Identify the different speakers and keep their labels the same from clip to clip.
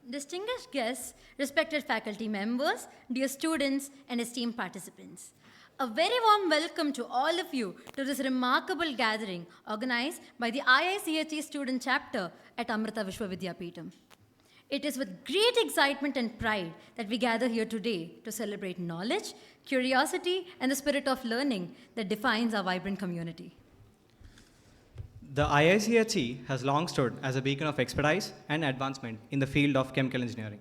Speaker 1: Distinguished guests, respected faculty members, dear students, and esteemed participants. A very warm welcome to all of you to this remarkable gathering organized by the IIChE student chapter at Amrita Vishwa Vidyapeetham. It is with great excitement and pride that we gather here today to celebrate knowledge, curiosity, and the spirit of learning that defines our vibrant community.
Speaker 2: The IIChE has long stood as a beacon of expertise and advancement in the field of chemical engineering.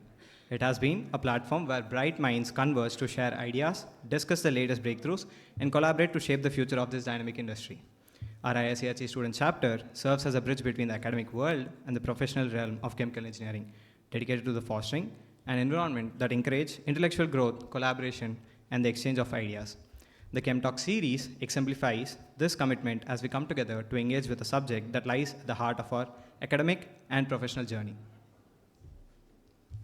Speaker 2: It has been a platform where bright minds converge to share ideas, discuss the latest breakthroughs, and collaborate to shape the future of this dynamic industry. Our IIChE student chapter serves as a bridge between the academic world and the professional realm of chemical engineering, dedicated to the fostering an environment that encourages intellectual growth, collaboration, and the exchange of ideas. The Chem Talk series exemplifies this commitment as we come together to engage with a subject that lies at the heart of our academic and professional journey.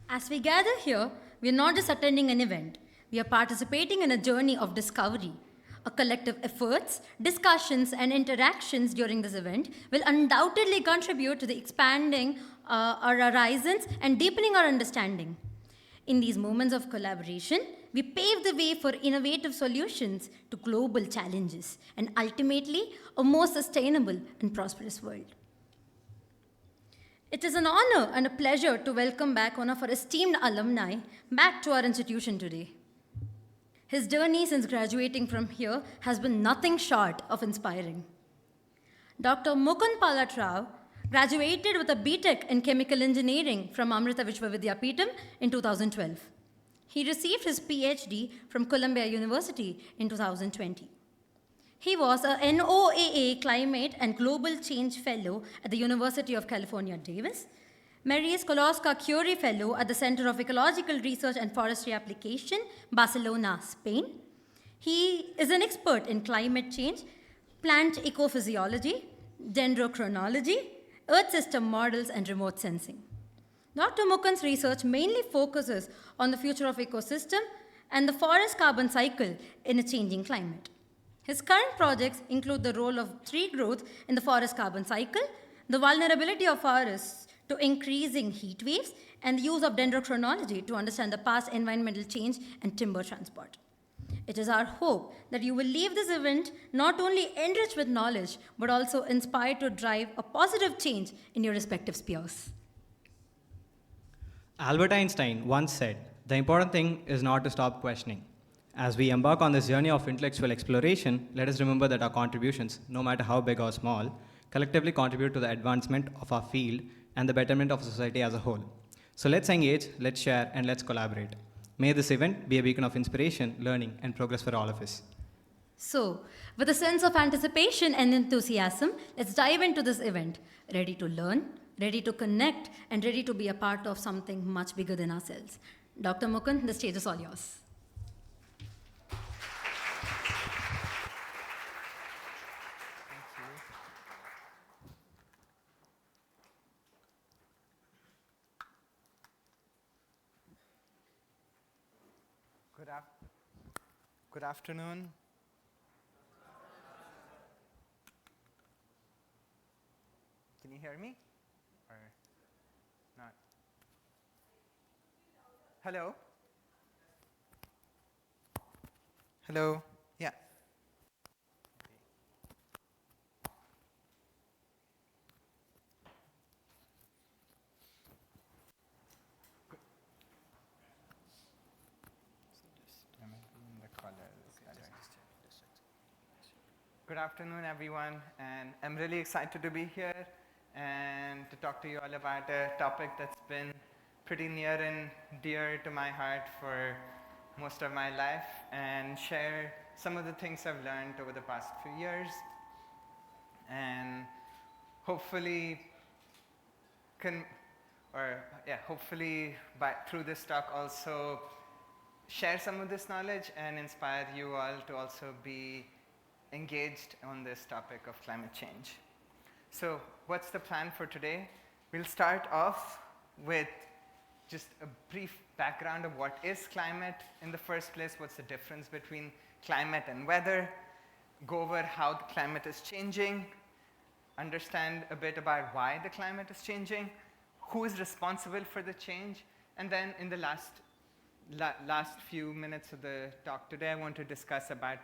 Speaker 1: As we gather here, we are not just attending an event, we are participating in a journey of discovery. Our collective efforts, discussions, and interactions during this event will undoubtedly contribute to the expanding our horizons and deepening our understanding. In these moments of collaboration, we pave the way for innovative solutions to global challenges and ultimately a more sustainable and prosperous world. It is an honor and a pleasure to welcome back one of our esteemed alumni back to our institution today. His journey since graduating from here has been nothing short of inspiring. Dr. Mukund Palat graduated with a BTech in Chemical Engineering from Amrita Vishwa Vidyapeetham in 2012. He received his PhD from Columbia University in 2020. He was a NOAA Climate and Global Change Fellow at the University of California, Davis, Marie Skłodowska-Curie Fellow at the Center of Ecological Research and Forestry Application, Barcelona, Spain. He is an expert in climate change, plant ecophysiology, dendrochronology, Earth system models, and remote sensing. Dr. Mukund's research mainly focuses on the future of ecosystem and the forest carbon cycle in a changing climate. His current projects include the role of tree growth in the forest carbon cycle, the vulnerability of forests to increasing heat waves, and the use of dendrochronology to understand the past environmental change and timber transport. It is our hope that you will leave this event not only enriched with knowledge, but also inspired to drive a positive change in your respective spheres.
Speaker 2: Albert Einstein once said, "The important thing is not to stop questioning." As we embark on this journey of intellectual exploration, let us remember that our contributions, no matter how big or small, collectively contribute to the advancement of our field and the betterment of society as a whole. So let's engage, let's share, and let's collaborate. May this event be a beacon of inspiration, learning, and progress for all of us.
Speaker 1: So, with a sense of anticipation and enthusiasm, let's dive into this event, ready to learn, ready to connect, and ready to be a part of something much bigger than ourselves. Dr. Mukund, the stage is all yours.
Speaker 3: Good afternoon. Can you hear me? Or not? Hello? Hello? Yeah. Good afternoon, everyone, and I'm really excited to be here and to talk to you all about a topic that's been pretty near and dear to my heart for most of my life, and share some of the things I've learned over the past few years, and hopefully through this talk also share some of this knowledge and inspire you all to also be engaged on this topic of climate change. So what's the plan for today? We'll start off with just a brief background of what is climate in the first place, what's the difference between climate and weather, go over how the climate is changing, understand a bit about why the climate is changing, who is responsible for the change, And then in the last few minutes of the talk today, I want to discuss about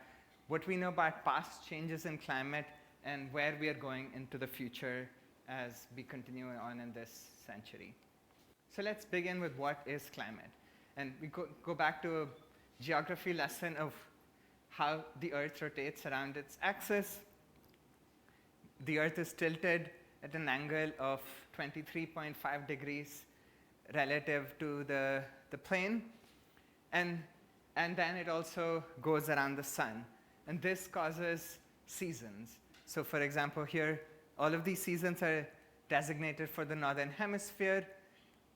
Speaker 3: what we know about past changes in climate and where we are going into the future as we continue on in this century. So let's begin with what is climate. And we go back to a geography lesson of how the Earth rotates around its axis. The Earth is tilted at an angle of 23.5 degrees relative to the plane. And then it also goes around the sun. And this causes seasons. So for example, here, all of these seasons are designated for the northern hemisphere.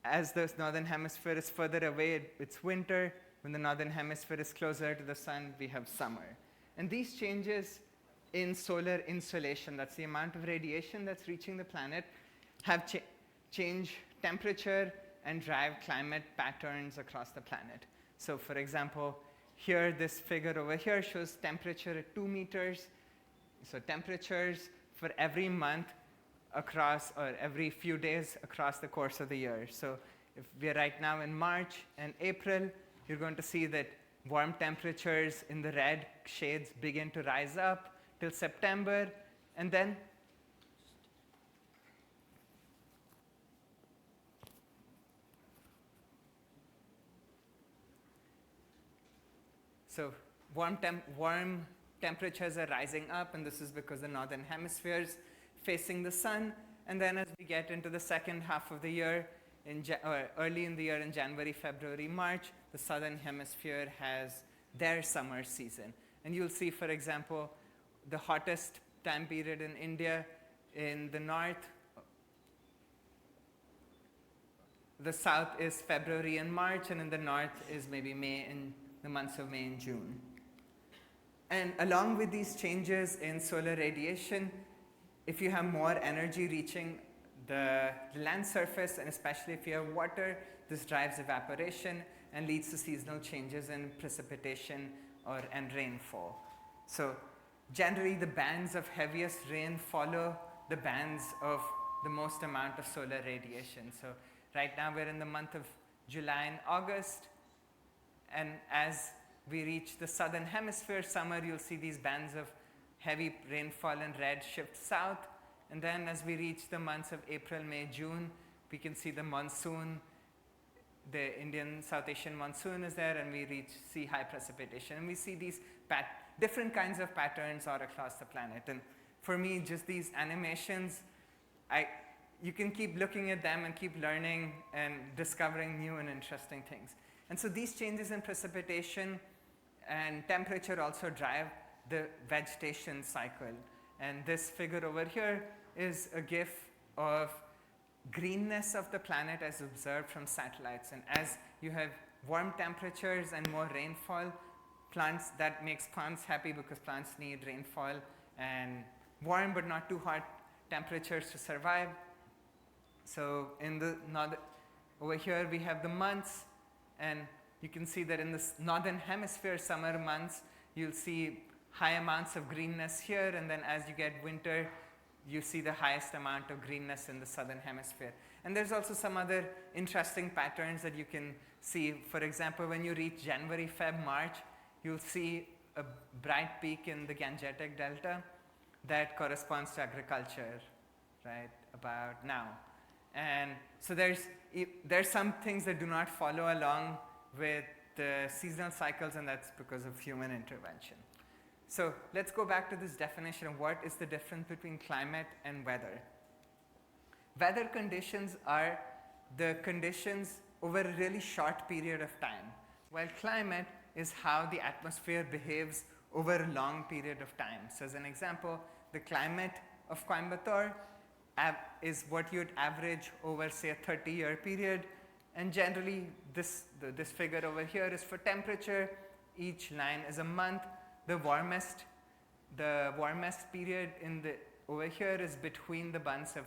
Speaker 3: As the northern hemisphere is further away, it's winter. When the northern hemisphere is closer to the sun, we have summer. And these changes in solar insolation, that's the amount of radiation that's reaching the planet, have changed temperature and drive climate patterns across the planet. So for example, here, this figure over here shows temperature at 2 meters. So temperatures for every month across, or every few days across the course of the year. So if we're right now in March and April, you're going to see that warm temperatures in the red shades begin to rise up till September, and then so warm temperatures are rising up, and this is because the northern hemisphere is facing the sun. And then as we get into the second half of the year, or early in the year in January, February, March, the southern hemisphere has their summer season. And you'll see, for example, the hottest time period in India in the north. The south is February and March, and in the north is maybe May, in the months of May and June. And along with these changes in solar radiation, if you have more energy reaching the land surface, and especially if you have water, this drives evaporation and leads to seasonal changes in precipitation and rainfall. So generally, the bands of heaviest rain follow the bands of the most amount of solar radiation. So right now, we're in the month of July and August, and as we reach the southern hemisphere summer, you'll see these bands of heavy rainfall in red shift south. And then as we reach the months of April, May, June, we can see the monsoon, the Indian South Asian monsoon is there, and we see high precipitation. And we see these different kinds of patterns all across the planet. And for me, just these animations, you can keep looking at them and keep learning and discovering new and interesting things. And so these changes in precipitation and temperature also drive the vegetation cycle. And this figure over here is a GIF of greenness of the planet as observed from satellites. And as you have warm temperatures and more rainfall, that makes plants happy, because plants need rainfall and warm but not too hot temperatures to survive. So over here we have the months, and you can see that in the northern hemisphere summer months, you'll see high amounts of greenness here, and then as you get winter, you see the highest amount of greenness in the southern hemisphere. And there's also some other interesting patterns that you can see. For example, when you reach January, Feb, March, you'll see a bright peak in the Gangetic Delta that corresponds to agriculture, right, about now. And so there's some things that do not follow along with the seasonal cycles, and that's because of human intervention. So let's go back to this definition of what is the difference between climate and weather. Weather conditions are the conditions over a really short period of time, while climate is how the atmosphere behaves over a long period of time. So as an example, the climate of Coimbatore is what you'd average over, say, a 30-year period. And generally, this figure over here is for temperature. Each line is a month. The warmest period over here is between the months of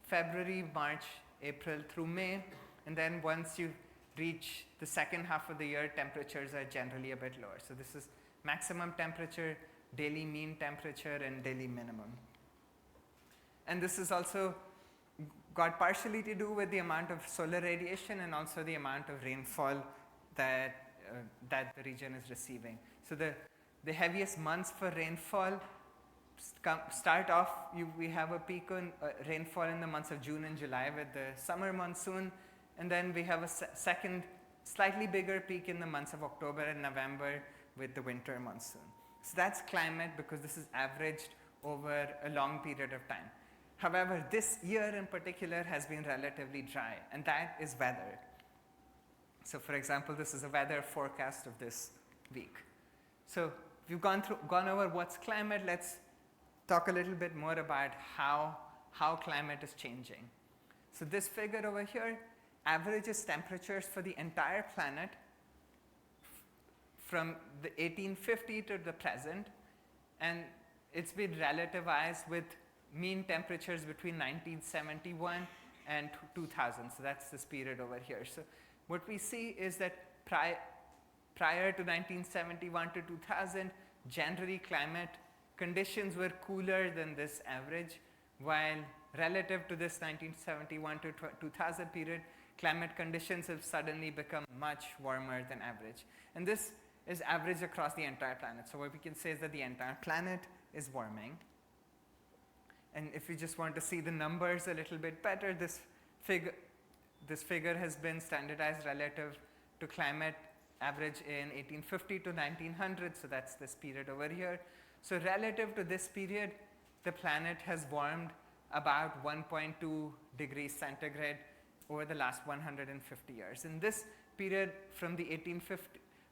Speaker 3: February, March, April through May. And then once you reach the second half of the year, temperatures are generally a bit lower. So this is maximum temperature, daily mean temperature, and daily minimum. And this is also got partially to do with the amount of solar radiation and also the amount of rainfall that that the region is receiving. So the heaviest months for rainfall start off, we have a peak in rainfall in the months of June and July with the summer monsoon, and then we have a second slightly bigger peak in the months of October and November with the winter monsoon. So that's climate because this is averaged over a long period of time. However, this year in particular has been relatively dry, and that is weather. So for example, this is a weather forecast of this week. So we've gone over what's climate. Let's talk a little bit more about how climate is changing. So this figure over here averages temperatures for the entire planet from the 1850 to the present, and it's been relativized with mean temperatures between 1971 and 2000. So that's this period over here. So what we see is that prior to 1971 to 2000, generally climate conditions were cooler than this average, while relative to this 1971 to 2000 period, climate conditions have suddenly become much warmer than average. And this is average across the entire planet. So what we can say is that the entire planet is warming. And if you just want to see the numbers a little bit better, this figure has been standardized relative to climate average in 1850 to 1900. So that's this period over here. So relative to this period, the planet has warmed about 1.2 degrees centigrade over the last 150 years. In this period from the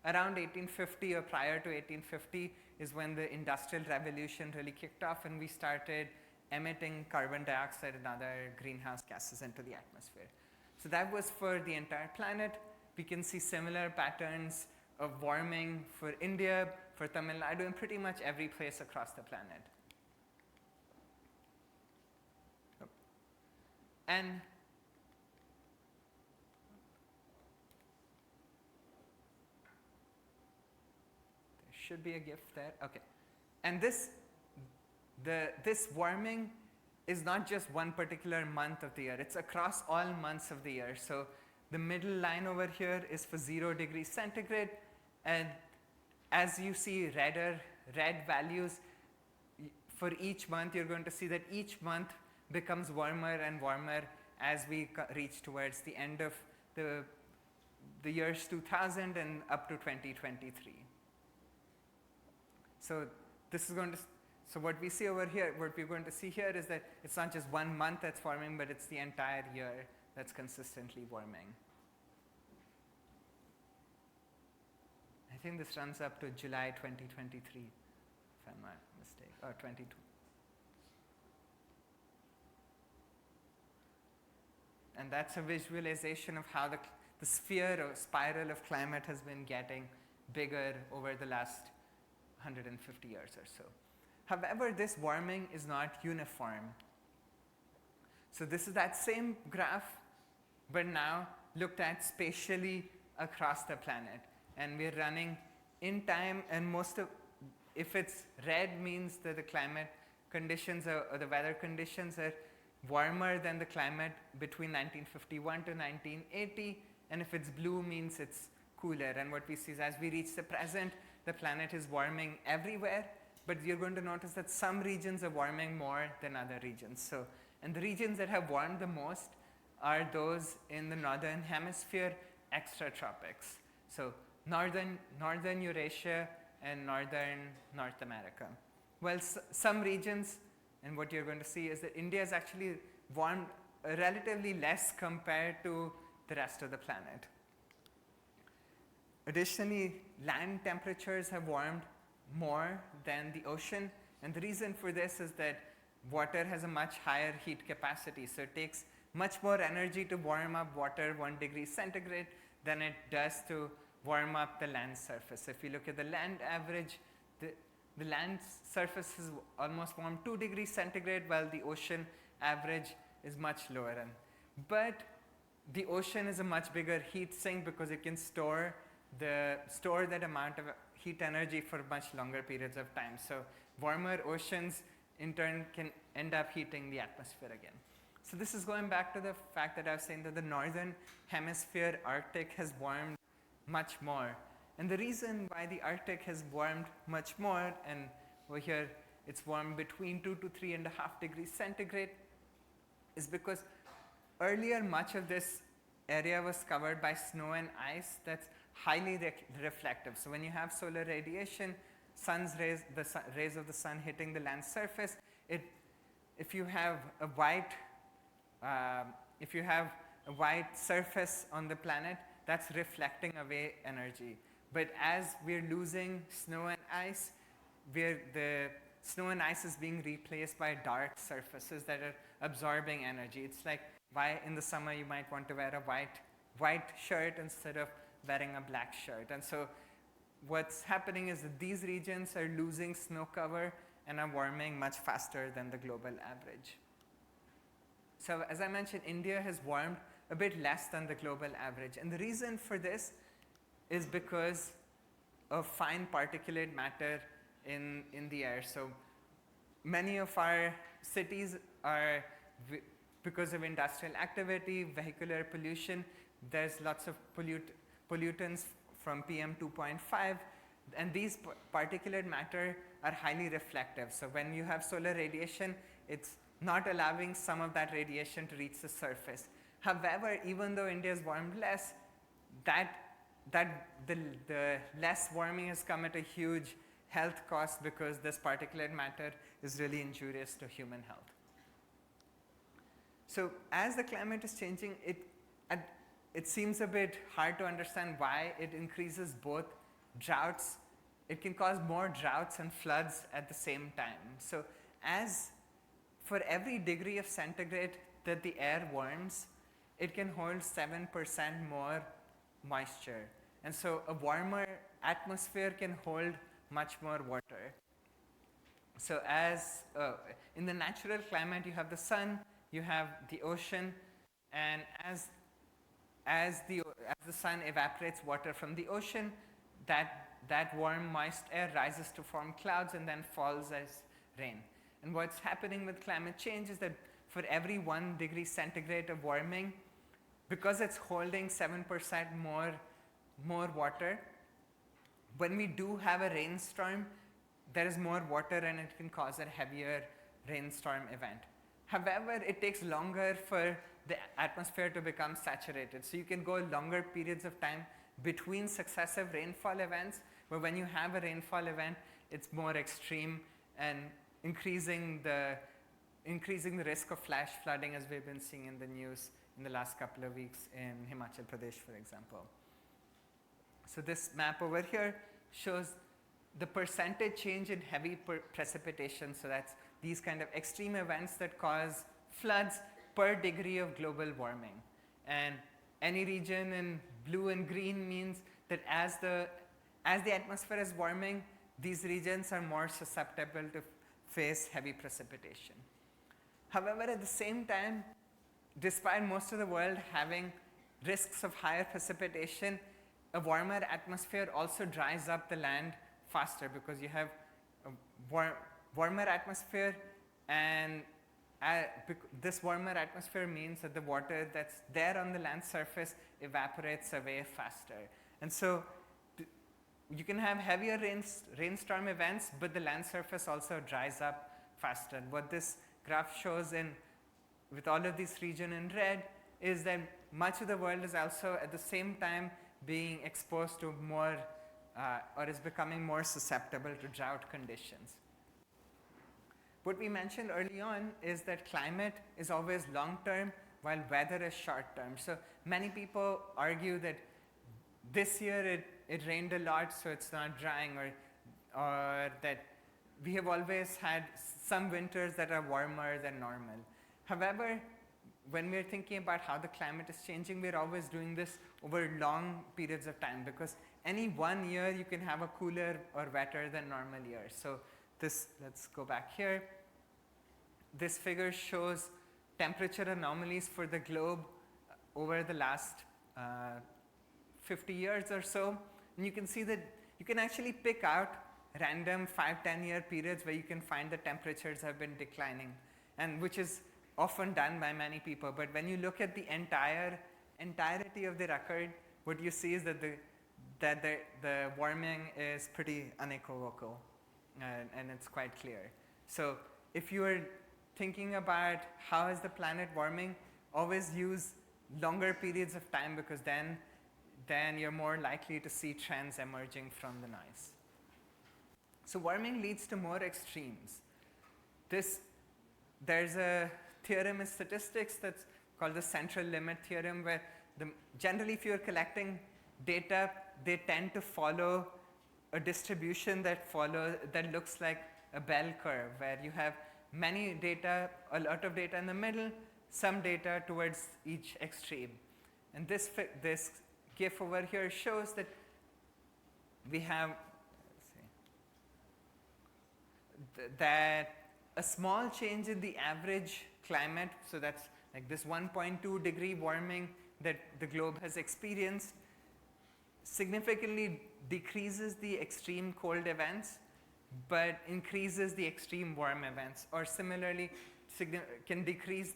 Speaker 3: around 1850 or prior to 1850 is when the Industrial Revolution really kicked off, and we started emitting carbon dioxide and other greenhouse gases into the atmosphere. So that was for the entire planet. We can see similar patterns of warming for India, for Tamil Nadu, and pretty much every place across the planet. And there should be a GIF there. Okay. And this warming is not just one particular month of the year. It's across all months of the year. So the middle line over here is for 0 degrees centigrade, and as you see red values for each month, you're going to see that each month becomes warmer and warmer as we reach towards the end of the years 2000 and up to 2023. So this is going to, so what we see over here, what we're going to see here is that it's not just one month that's warming, but it's the entire year that's consistently warming. I think this runs up to July 2023, if I'm not mistaken, or 22. And that's a visualization of how the sphere or spiral of climate has been getting bigger over the last 150 years or so. However, this warming is not uniform. So this is that same graph, but now looked at spatially across the planet. And we're running in time, and if it's red means that the climate conditions or the weather conditions are warmer than the climate between 1951 to 1980, and if it's blue means it's cooler. And what we see is as we reach the present, the planet is warming everywhere, but you're going to notice that some regions are warming more than other regions. So, and the regions that have warmed the most are those in the northern hemisphere, extratropics. So northern Eurasia and northern North America. Well, some regions, and what you're going to see is that India is actually warmed relatively less compared to the rest of the planet. Additionally, land temperatures have warmed more than the ocean, and the reason for this is that water has a much higher heat capacity, so it takes much more energy to warm up water 1 degree centigrade than it does to warm up the land surface. If you look at the land average, the land surface is almost warmed 2 degrees centigrade, while the ocean average is much lower. But the ocean is a much bigger heat sink because it can store that amount of heat energy for much longer periods of time. So warmer oceans in turn can end up heating the atmosphere again. So this is going back to the fact that I was saying that the northern hemisphere Arctic has warmed much more. And the reason why the Arctic has warmed much more, and over here it's warmed between 2 to 3.5 degrees centigrade, is because earlier much of this area was covered by snow and ice that's highly reflective. So when you have solar radiation, sun's rays, rays of the sun hitting the land surface, if you have a white surface on the planet, that's reflecting away energy. But as we're losing snow and ice, the snow and ice is being replaced by dark surfaces that are absorbing energy. It's like why in the summer you might want to wear a white shirt instead of wearing a black shirt. And so what's happening is that these regions are losing snow cover and are warming much faster than the global average. So as I mentioned, India has warmed a bit less than the global average. And the reason for this is because of fine particulate matter in the air. So many of our cities are, because of industrial activity, vehicular pollution, there's lots of pollutants from PM 2.5, and these particulate matter are highly reflective. So when you have solar radiation, it's not allowing some of that radiation to reach the surface. However, even though India has warmed less, the less warming has come at a huge health cost because this particulate matter is really injurious to human health. So as the climate is changing, it seems a bit hard to understand why it increases both droughts. It can cause more droughts and floods at the same time. So for every degree of centigrade that the air warms, it can hold 7% more moisture. And so a warmer atmosphere can hold much more water. So in the natural climate, you have the sun, you have the ocean, and as the sun evaporates water from the ocean, that warm, moist air rises to form clouds and then falls as rain. And what's happening with climate change is that for every 1 degree centigrade of warming, because it's holding 7% more water, when we do have a rainstorm, there is more water and it can cause a heavier rainstorm event. However, it takes longer for the atmosphere to become saturated. So you can go longer periods of time between successive rainfall events, but when you have a rainfall event, it's more extreme and increasing the risk of flash flooding, as we've been seeing in the news in the last couple of weeks in Himachal Pradesh, for example. So this map over here shows the percentage change in heavy precipitation. So that's these kind of extreme events that cause floods per degree of global warming. And any region in blue and green means that as the atmosphere is warming, these regions are more susceptible to face heavy precipitation. However, at the same time, despite most of the world having risks of higher precipitation, a warmer atmosphere also dries up the land faster because you have a warmer atmosphere, and this warmer atmosphere means that the water that's there on the land surface evaporates away faster. And so you can have heavier rainstorm events, but the land surface also dries up faster. What this graph shows with all of these regions in red is that much of the world is also at the same time being exposed to more or is becoming more susceptible to drought conditions. What we mentioned early on is that climate is always long-term while weather is short-term. So many people argue that this year it rained a lot so it's not drying, or that we have always had some winters that are warmer than normal. However, when we're thinking about how the climate is changing, we're always doing this over long periods of time, because any one year you can have a cooler or wetter than normal year. So let's go back here. This figure shows temperature anomalies for the globe over the last 50 years or so. And you can see that you can actually pick out random 5-10 year periods where you can find the temperatures have been declining, and which is often done by many people, but when you look at the entirety of the record, what you see is that the warming is pretty unequivocal, and it's quite clear. So if you are thinking about how is the planet warming, always use longer periods of time, because then you're more likely to see trends emerging from the noise. So warming leads to more extremes. There's a theorem in statistics that's called the central limit theorem, where generally if you're collecting data, they tend to follow a distribution that looks like a bell curve, where you have many data, a lot of data in the middle, some data towards each extreme. And this GIF over here shows that we have that a small change in the average climate, so that's like this 1.2 degree warming that the globe has experienced, significantly decreases the extreme cold events, but increases the extreme warm events, or similarly can decrease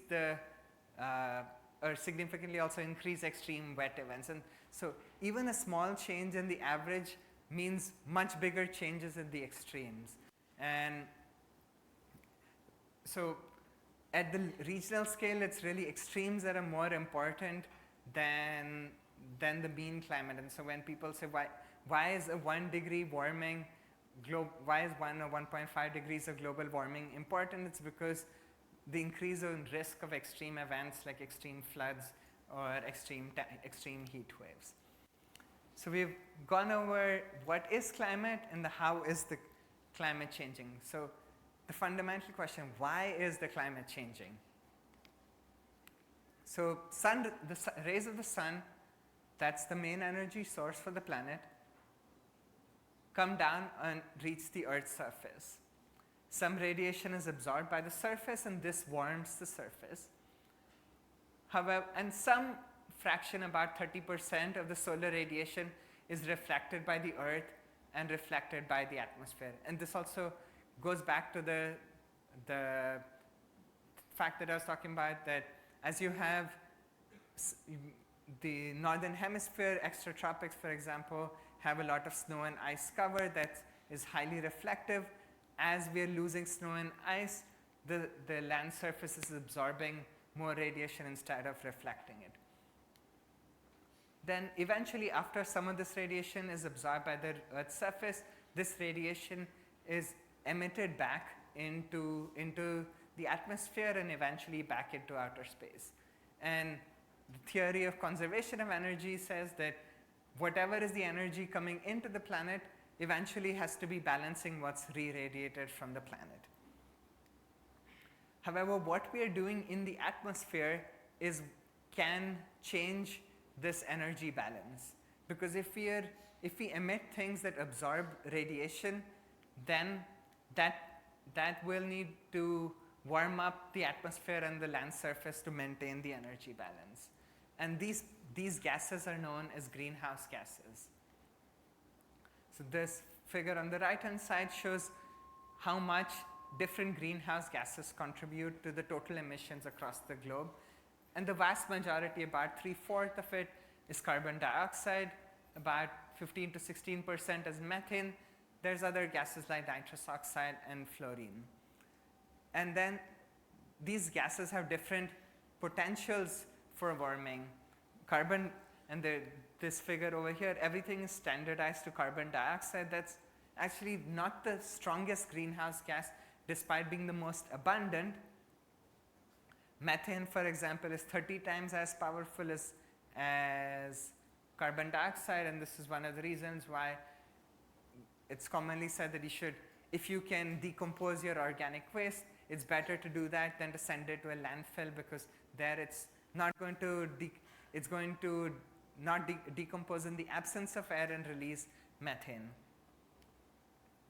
Speaker 3: or significantly also increase extreme wet events. And so even a small change in the average means much bigger changes in the extremes. And so at the regional scale, it's really extremes that are more important than the mean climate. And so when people say, why is a 1 degree warming, why is 1 or 1.5 degrees of global warming important? It's because the increase in risk of extreme events like extreme floods or extreme heat waves. So we've gone over what is climate and how is the climate changing. So the fundamental question, why is the climate changing? So the rays of the sun, that's the main energy source for the planet, come down and reach the Earth's surface. Some radiation is absorbed by the surface, and this warms the surface. However, and some fraction, about 30% of the solar radiation, is reflected by the Earth and reflected by the atmosphere. And this also goes back to the fact that I was talking about, that as you have the northern hemisphere, extratropics, for example, have a lot of snow and ice cover that is highly reflective. As we are losing snow and ice, the land surface is absorbing more radiation instead of reflecting it. Then eventually, after some of this radiation is absorbed by the Earth's surface, this radiation is emitted back into the atmosphere and eventually back into outer space. And the theory of conservation of energy says that whatever is the energy coming into the planet eventually has to be balancing what's re-radiated from the planet. However, what we are doing in the atmosphere can change this energy balance, because if we emit things that absorb radiation, then that will need to warm up the atmosphere and the land surface to maintain the energy balance. And these gases are known as greenhouse gases. So this figure on the right-hand side shows how much different greenhouse gases contribute to the total emissions across the globe. And the vast majority, about 3/4 of it, is carbon dioxide, about 15 to 16% is methane. There's other gases like nitrous oxide and fluorine. And then these gases have different potentials for warming. Carbon, and this figure over here, everything is standardized to carbon dioxide. That's actually not the strongest greenhouse gas, despite being the most abundant. Methane, for example, is 30 times as powerful as carbon dioxide, and this is one of the reasons why it's commonly said that if you can decompose your organic waste, it's better to do that than to send it to a landfill, because there it's going to not decompose in the absence of air and release methane.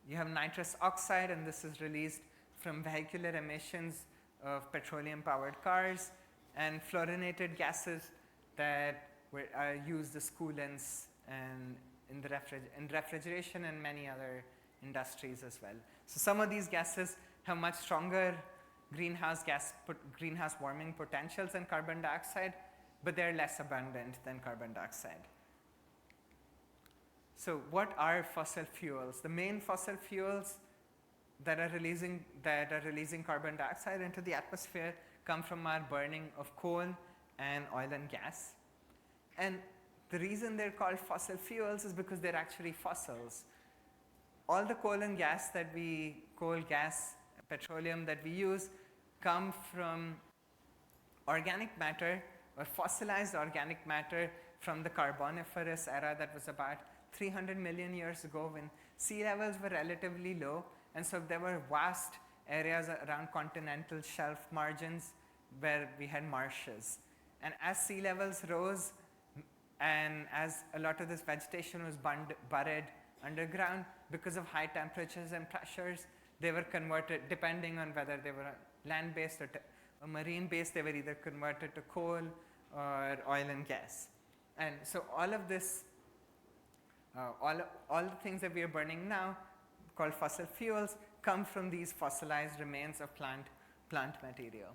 Speaker 3: You have nitrous oxide, and this is released from vehicular emissions of petroleum-powered cars, and fluorinated gases that are used as coolants and in refrigeration and many other industries as well. So some of these gases have much stronger greenhouse warming potentials than carbon dioxide, but they're less abundant than carbon dioxide. So what are fossil fuels? The main fossil fuels that are releasing carbon dioxide into the atmosphere come from our burning of coal and oil and gas. And the reason they're called fossil fuels is because they're actually fossils. All the coal, gas, petroleum that we use come from organic matter or fossilized organic matter from the Carboniferous era that was about 300 million years ago when sea levels were relatively low, and so there were vast areas around continental shelf margins where we had marshes. And as sea levels rose and as a lot of this vegetation was buried underground, because of high temperatures and pressures, they were converted, depending on whether they were land-based or marine-based, they were either converted to coal or oil and gas. And so all of this, all the things that we are burning now, called fossil fuels, come from these fossilized remains of plant material.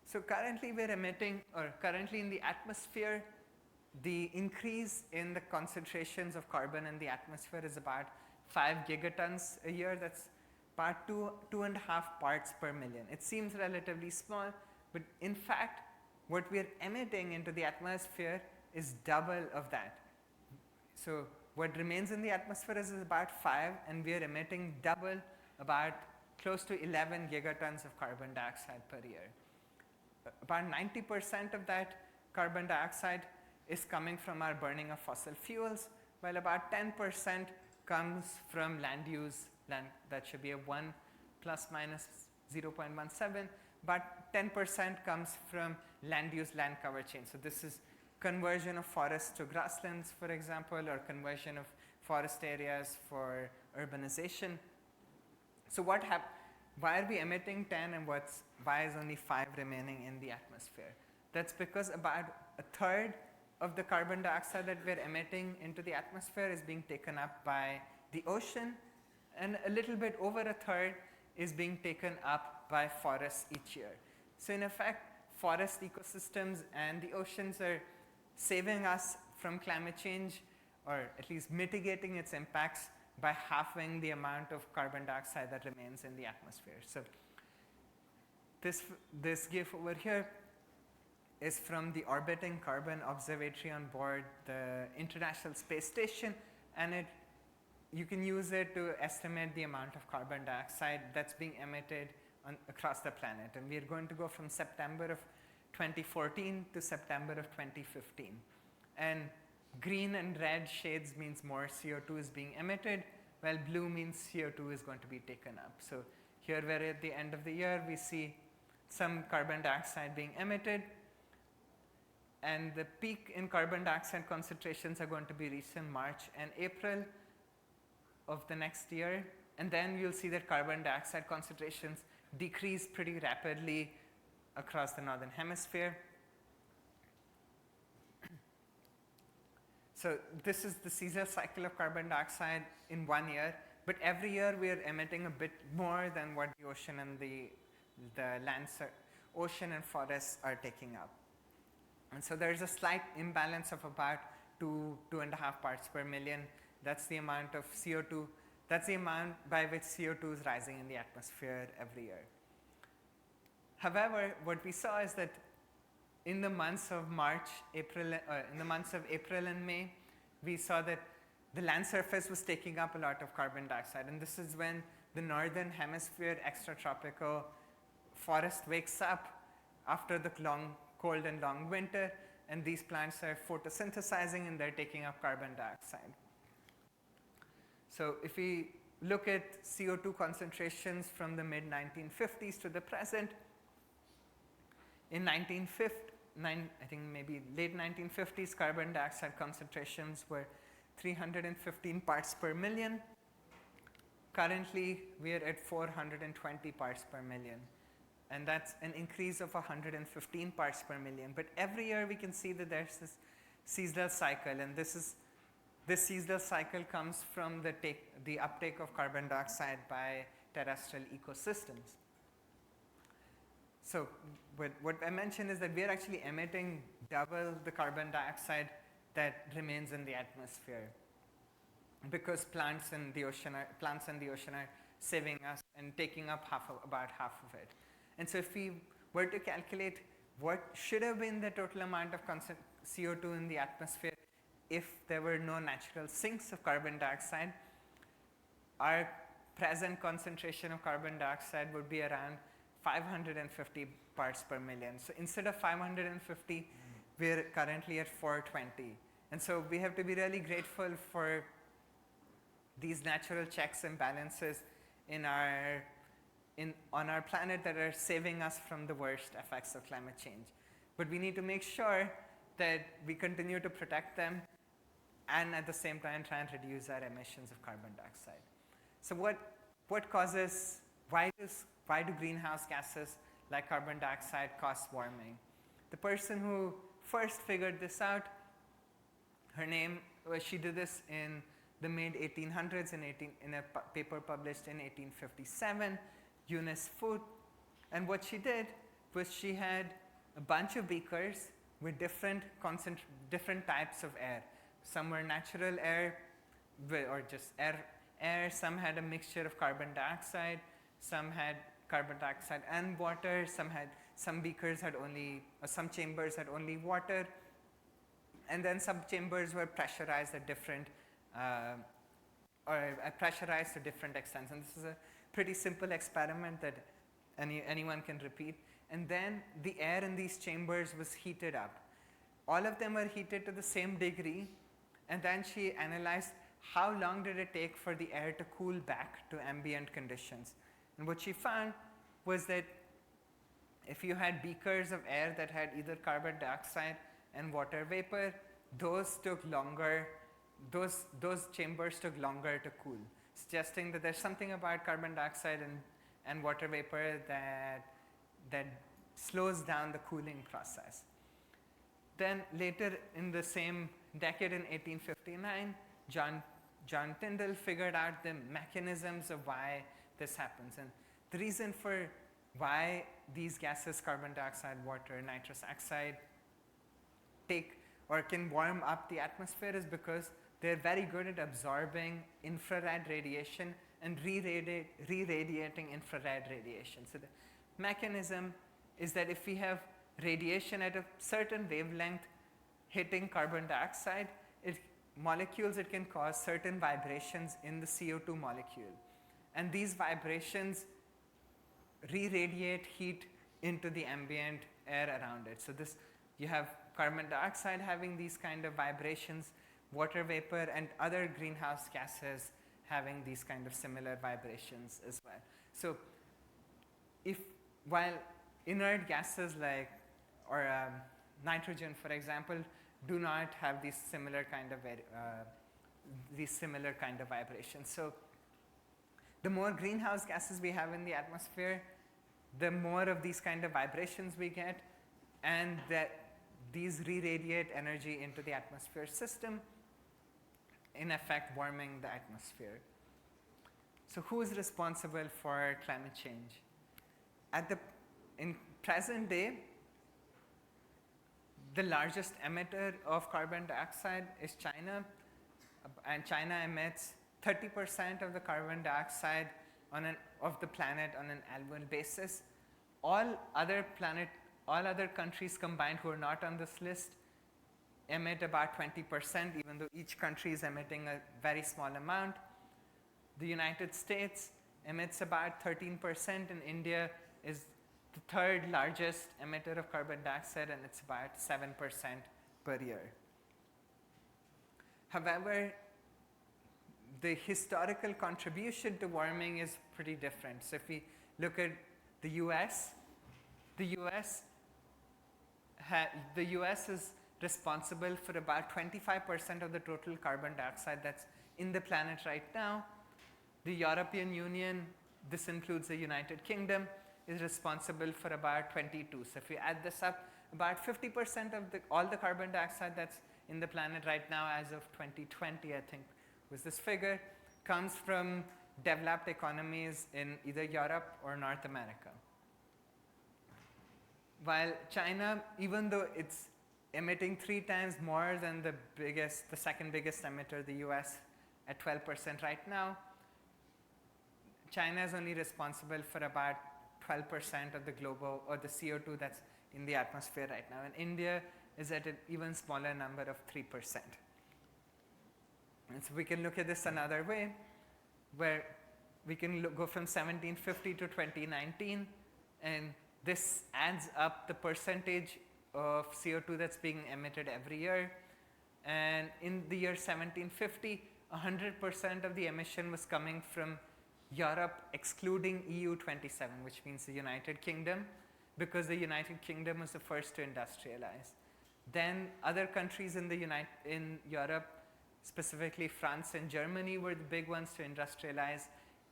Speaker 3: So currently we're emitting, or currently in the atmosphere, the increase in the concentrations of carbon in the atmosphere is about 5 gigatons a year. That's about 2.5 parts per million. It seems relatively small, but in fact, what we're emitting into the atmosphere is double of that. So what remains in the atmosphere is about 5, and we are emitting double, about close to 11 gigatons of carbon dioxide per year. About 90% of that carbon dioxide is coming from our burning of fossil fuels, while about 10% comes from land use. That should be a 1 plus minus 0.17, but 10% comes from land use, land cover change. So this is conversion of forests to grasslands, for example, or conversion of forest areas for urbanization. So why are we emitting 10 and why is only 5 remaining in the atmosphere? That's because about a third of the carbon dioxide that we're emitting into the atmosphere is being taken up by the ocean, and a little bit over a third is being taken up by forests each year. So in effect, forest ecosystems and the oceans are saving us from climate change, or at least mitigating its impacts by halving the amount of carbon dioxide that remains in the atmosphere. So this GIF over here is from the Orbiting Carbon Observatory on board the International Space Station, and you can use it to estimate the amount of carbon dioxide that's being emitted across the planet. And we are going to go from September of 2014 to September of 2015. And green and red shades means more CO2 is being emitted, while blue means CO2 is going to be taken up. So here we're at the end of the year, we see some carbon dioxide being emitted, and the peak in carbon dioxide concentrations are going to be reached in March and April of the next year, and then you'll see that carbon dioxide concentrations decrease pretty rapidly across the northern hemisphere. So this is the seasonal cycle of carbon dioxide in 1 year, but every year we are emitting a bit more than what the ocean and the ocean and forests are taking up. And so there's a slight imbalance of about 2.5 parts per million. That's the amount of CO2, that's the amount by which CO2 is rising in the atmosphere every year. However, what we saw is that in the months of April and May, we saw that the land surface was taking up a lot of carbon dioxide, and this is when the northern hemisphere extratropical forest wakes up after the cold and long winter, and these plants are photosynthesizing and they're taking up carbon dioxide. So if we look at CO2 concentrations from the mid-1950s to the present, in I think maybe late 1950s, carbon dioxide concentrations were 315 parts per million. Currently, we are at 420 parts per million. And that's an increase of 115 parts per million. But every year we can see that there's this seasonal cycle, and this seasonal cycle comes from the uptake of carbon dioxide by terrestrial ecosystems. So what I mentioned is that we are actually emitting double the carbon dioxide that remains in the atmosphere, because plants in the ocean are saving us and taking up about half of it. And so if we were to calculate what should have been the total amount of CO2 in the atmosphere if there were no natural sinks of carbon dioxide, our present concentration of carbon dioxide would be around 550 parts per million. So instead of 550, we're currently at 420. And so we have to be really grateful for these natural checks and balances on our planet that are saving us from the worst effects of climate change. But we need to make sure that we continue to protect them and at the same time try and reduce our emissions of carbon dioxide. So why do greenhouse gases like carbon dioxide cause warming? The person who first figured this out, she did this in the mid 1800s in a paper published in 1857, Eunice Foote. And what she did was she had a bunch of beakers with different types of air. Some were natural air or just air. Some had a mixture of carbon dioxide. Some had carbon dioxide and water. Some chambers had only water. And then some chambers were pressurized at different pressurized to different extents. And this is a pretty simple experiment that anyone can repeat. And then the air in these chambers was heated up. All of them were heated to the same degree. And then she analyzed how long did it take for the air to cool back to ambient conditions. And what she found was that if you had beakers of air that had either carbon dioxide and water vapor, those chambers took longer to cool, suggesting that there's something about carbon dioxide and water vapor that slows down the cooling process. Then later in the same decade, in 1859, John Tyndall figured out the mechanisms of why this happens. And the reason for why these gases, carbon dioxide, water, nitrous oxide, can warm up the atmosphere is because they're very good at absorbing infrared radiation and re-radiating infrared radiation. So the mechanism is that if we have radiation at a certain wavelength hitting carbon dioxide, it can cause certain vibrations in the CO2 molecule. And these vibrations re-radiate heat into the ambient air around it. So you have carbon dioxide having these kind of vibrations, water vapor and other greenhouse gases having these kind of similar vibrations as well. So while inert gases or nitrogen, for example, do not have these similar kind of vibrations. So the more greenhouse gases we have in the atmosphere, the more of these kind of vibrations we get, and that these re-radiate energy into the atmosphere system, in effect warming the atmosphere. So who is responsible for climate change? In present day, the largest emitter of carbon dioxide is China, and China emits 30% of the carbon dioxide of the planet on an annual basis. All other countries combined who are not on this list emit about 20%, even though each country is emitting a very small amount. The United States emits about 13%, and India is the third largest emitter of carbon dioxide, and it's about 7% per year. However, the historical contribution to warming is pretty different. So if we look at the US is responsible for about 25% of the total carbon dioxide that's in the planet right now. The European Union, this includes the United Kingdom, is responsible for about 22%. So if we add this up, about 50% of all the carbon dioxide that's in the planet right now as of 2020, I think was this figure, comes from developed economies in either Europe or North America. while China, even though it's emitting 3 times more than the second biggest emitter, the US, at 12% right now, China is only responsible for about 12% of the global, or the CO2 that's in the atmosphere right now. And India is at an even smaller number of 3%. And so we can look at this another way, where we can go from 1750 to 2019, and this adds up the percentage of CO2 that's being emitted every year. And in the year 1750, 100% of the emission was coming from Europe, excluding EU 27, which means the United Kingdom, because the United Kingdom was the first to industrialize. Then other countries in Europe, specifically France and Germany, were the big ones to industrialize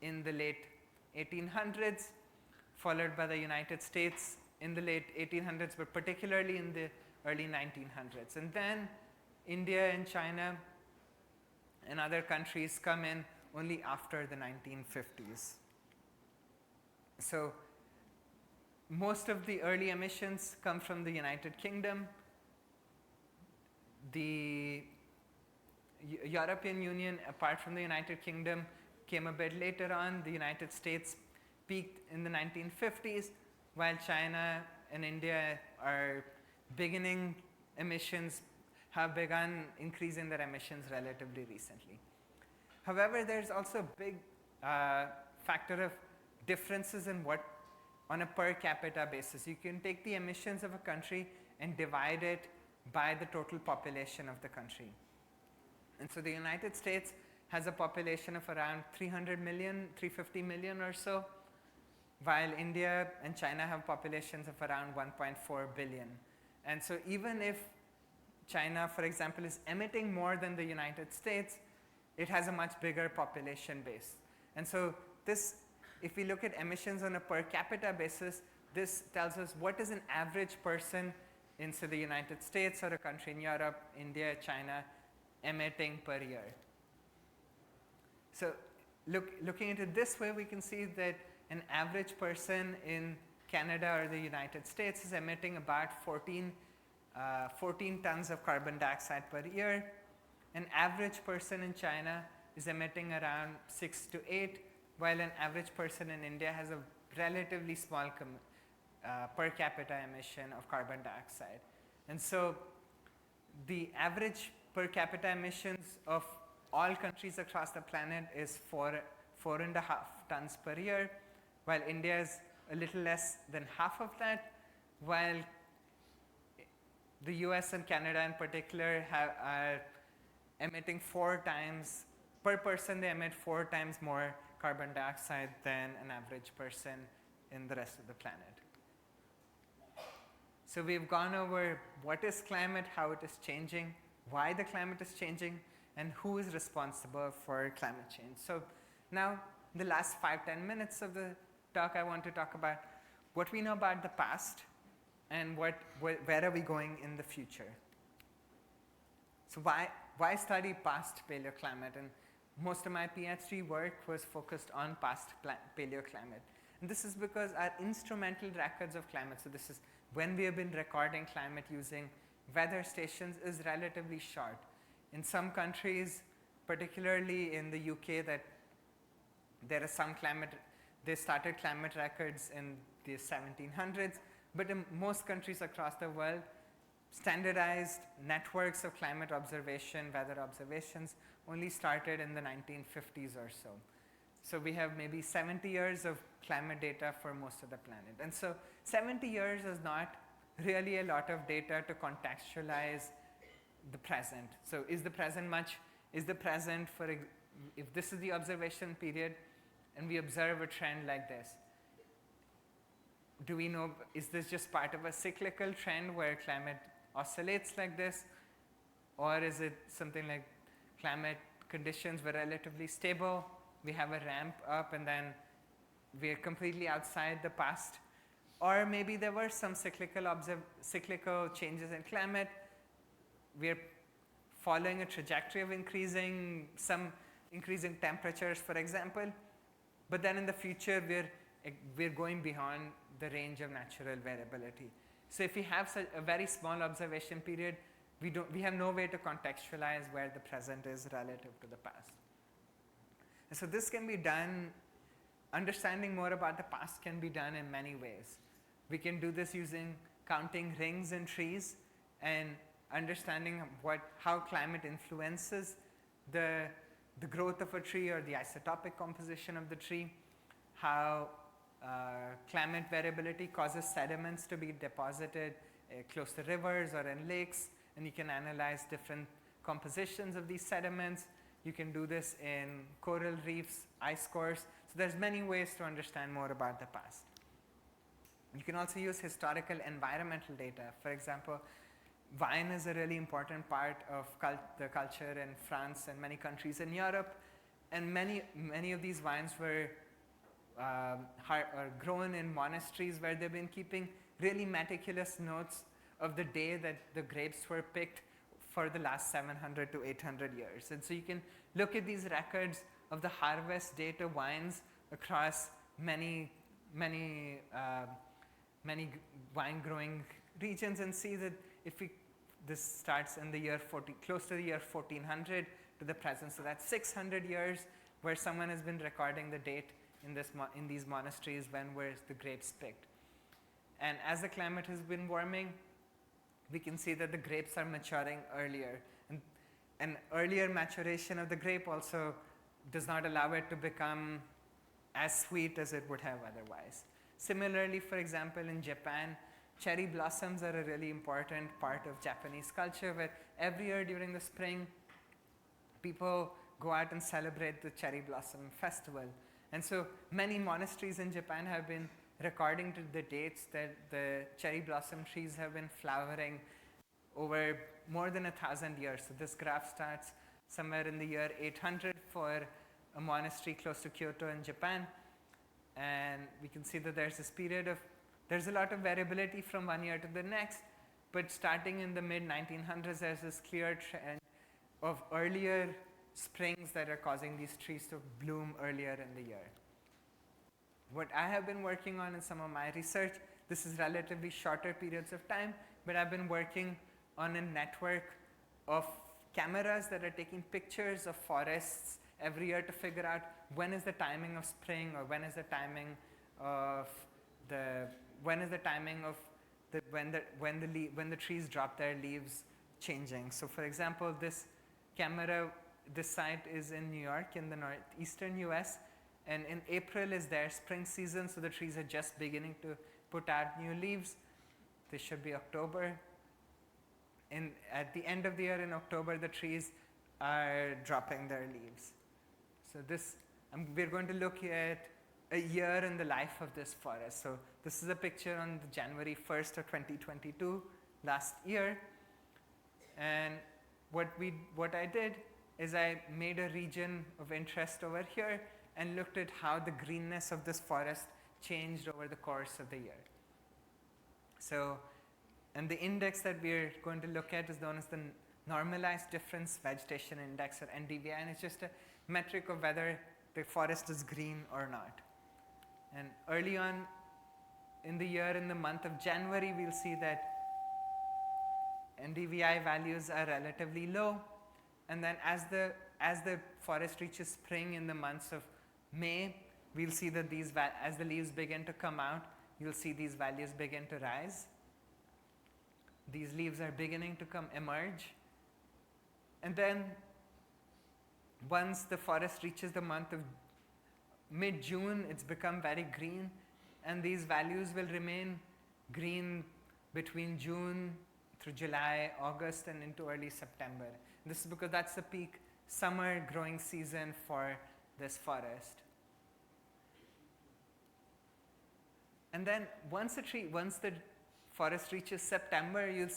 Speaker 3: in the late 1800s, followed by the United States in the late 1800s, but particularly in the early 1900s. And then India and China and other countries come in only after the 1950s. So most of the early emissions come from the United Kingdom. The European Union, apart from the United Kingdom, came a bit later on. The United States peaked in the 1950s, while China and India are beginning emissions, have begun increasing their emissions relatively recently. However, there's also a big factor of differences in what, on a per capita basis. You can take the emissions of a country and divide it by the total population of the country. And so the United States has a population of around 300 million, 350 million or so, while India and China have populations of around 1.4 billion. And so even if China, for example, is emitting more than the United States, it has a much bigger population base. And so this, if we look at emissions on a per capita basis, this tells us what is an average person in, say, the United States or a country in Europe, India, China, emitting per year. So looking at it this way, we can see that an average person in Canada or the United States is emitting about 14 tons of carbon dioxide per year. An average person in China is emitting around 6 to 8, while an average person in India has a relatively small per capita emission of carbon dioxide. And so the average per capita emissions of all countries across the planet is 4.5 tons per year, while India is a little less than half of that, while the US and Canada in particular are emitting 4 times, per person they emit 4 times more carbon dioxide than an average person in the rest of the planet. So we've gone over what is climate, how it is changing, why the climate is changing, and who is responsible for climate change. So now, in the last 5-10 minutes of the talk, I want to talk about what we know about the past and where are we going in the future. So why study past paleoclimate? And most of my PhD work was focused on past paleoclimate. And this is because our instrumental records of climate, so this is when we have been recording climate using weather stations, is relatively short. In some countries, particularly in the UK, that there are some they started climate records in the 1700s, but in most countries across the world, standardized networks of climate observation, weather observations, only started in the 1950s or so. So we have maybe 70 years of climate data for most of the planet. And so 70 years is not really a lot of data to contextualize the present. So is the present for, if this is the observation period and we observe a trend like this, do we know, is this just part of a cyclical trend where climate oscillates like this? Or is it something like climate conditions were relatively stable, we have a ramp up, and then we're completely outside the past? Or maybe there were some cyclical changes in climate. We're following a trajectory of increasing temperatures, for example, but then in the future we're going beyond the range of natural variability. So if we have such a very small observation period, we have no way to contextualize where the present is relative to the past. And so this can be done, understanding more about the past can be done in many ways. We can do this using counting rings in trees and understanding how climate influences the growth of a tree or the isotopic composition of the tree, how climate variability causes sediments to be deposited close to rivers or in lakes, and you can analyze different compositions of these sediments. You can do this in coral reefs, ice cores. So there's many ways to understand more about the past. You can also use historical environmental data. For example, wine is a really important part of the culture in France and many countries in Europe, and many of these wines were grown in monasteries where they've been keeping really meticulous notes of the day that the grapes were picked for the last 700 to 800 years. And so you can look at these records of the harvest date of wines across many wine growing regions and see that this starts in the year close to the year 1400 to the present. So that's 600 years where someone has been recording the date in these monasteries when were the grapes picked. And as the climate has been warming, we can see that the grapes are maturing earlier. And an earlier maturation of the grape also does not allow it to become as sweet as it would have otherwise. Similarly, for example, in Japan, cherry blossoms are a really important part of Japanese culture, where every year during the spring, people go out and celebrate the cherry blossom festival. And so many monasteries in Japan have been recording to the dates that the cherry blossom trees have been flowering over more than 1,000 years. So this graph starts somewhere in the year 800 for a monastery close to Kyoto in Japan. And we can see that there's a lot of variability from one year to the next, but starting in the mid-1900s, there's this clear trend of earlier springs that are causing these trees to bloom earlier in the year. What I have been working on in some of my research, this is relatively shorter periods of time, but I've been working on a network of cameras that are taking pictures of forests every year to figure out when is the timing of spring, or when is the timing of when the trees drop their leaves changing. So for example, this site is in New York in the northeastern US, and in April is their spring season, so the trees are just beginning to put out new leaves. This should be October. At the end of the year in October, the trees are dropping their leaves. So we're going to look at a year in the life of this forest. So this is a picture on January 1st of 2022, last year. And what I did is I made a region of interest over here and looked at how the greenness of this forest changed over the course of the year. So, and the index that we're going to look at is known as the Normalized Difference Vegetation Index, or NDVI, and it's just a metric of whether the forest is green or not. And early on in the year, in the month of January, we'll see that NDVI values are relatively low. And then as the forest reaches spring in the months of May, we'll see that as the leaves begin to come out, you'll see these values begin to rise. These leaves are beginning to emerge. And then once the forest reaches the month of mid-June, it's become very green, and these values will remain green between June through July, August, and into early September. This is because that's the peak summer growing season for this forest. And then once the forest reaches September, you'll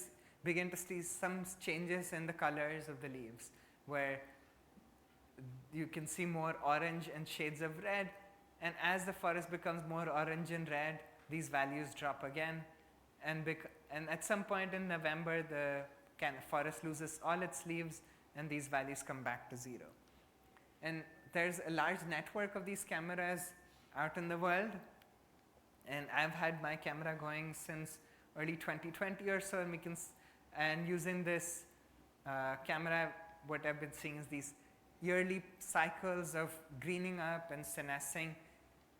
Speaker 3: begin to see some changes in the colors of the leaves, where you can see more orange and shades of red. And as the forest becomes more orange and red, these values drop again. And at some point in November, the forest loses all its leaves, and these values come back to zero. And there's a large network of these cameras out in the world. And I've had my camera going since early 2020 or so, and and using this camera, what I've been seeing is these yearly cycles of greening up and senescing.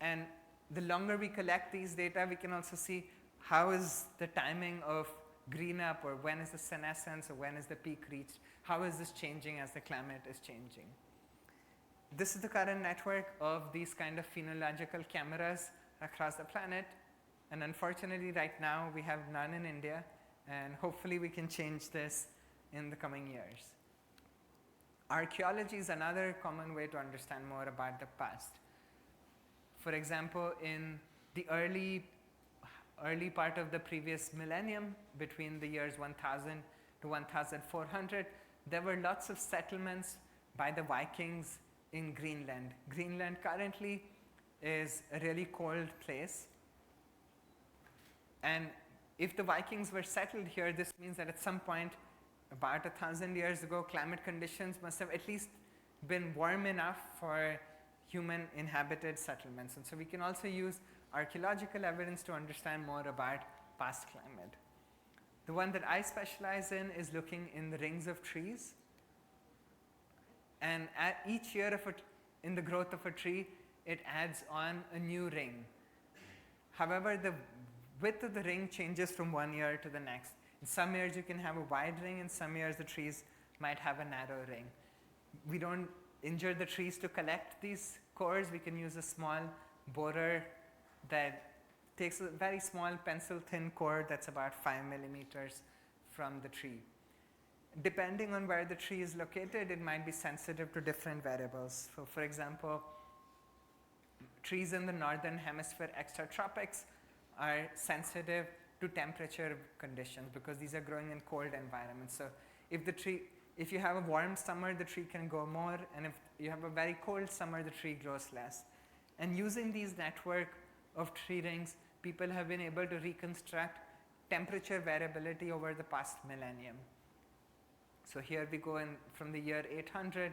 Speaker 3: And the longer we collect these data, we can also see how is the timing of green up, or when is the senescence, or when is the peak reached? How is this changing as the climate is changing? This is the current network of these kind of phenological cameras across the planet. And unfortunately, right now, we have none in India. And hopefully, we can change this in the coming years. Archaeology is another common way to understand more about the past. For example, in the early part of the previous millennium, between the years 1000 to 1400, there were lots of settlements by the Vikings in Greenland. Greenland currently is a really cold place. And if the Vikings were settled here, this means that at some point, about 1,000 years ago, climate conditions must have at least been warm enough for human inhabited settlements. And so we can also use archaeological evidence to understand more about past climate. The one that I specialize in is looking in the rings of trees. And at each year in the growth of a tree, it adds on a new ring. However, the width of the ring changes from one year to the next. In some years, you can have a wide ring. In some years, the trees might have a narrow ring. We don't injure the trees to collect these cores. We can use a small borer that takes a very small pencil-thin core that's about 5 millimeters from the tree. Depending on where the tree is located, it might be sensitive to different variables. So, for example, trees in the northern hemisphere extratropics are sensitive to temperature conditions because these are growing in cold environments. So if you have a warm summer, the tree can grow more, and if you have a very cold summer, the tree grows less. And using these network of tree rings, people have been able to reconstruct temperature variability over the past millennium. So here we go in from the year 800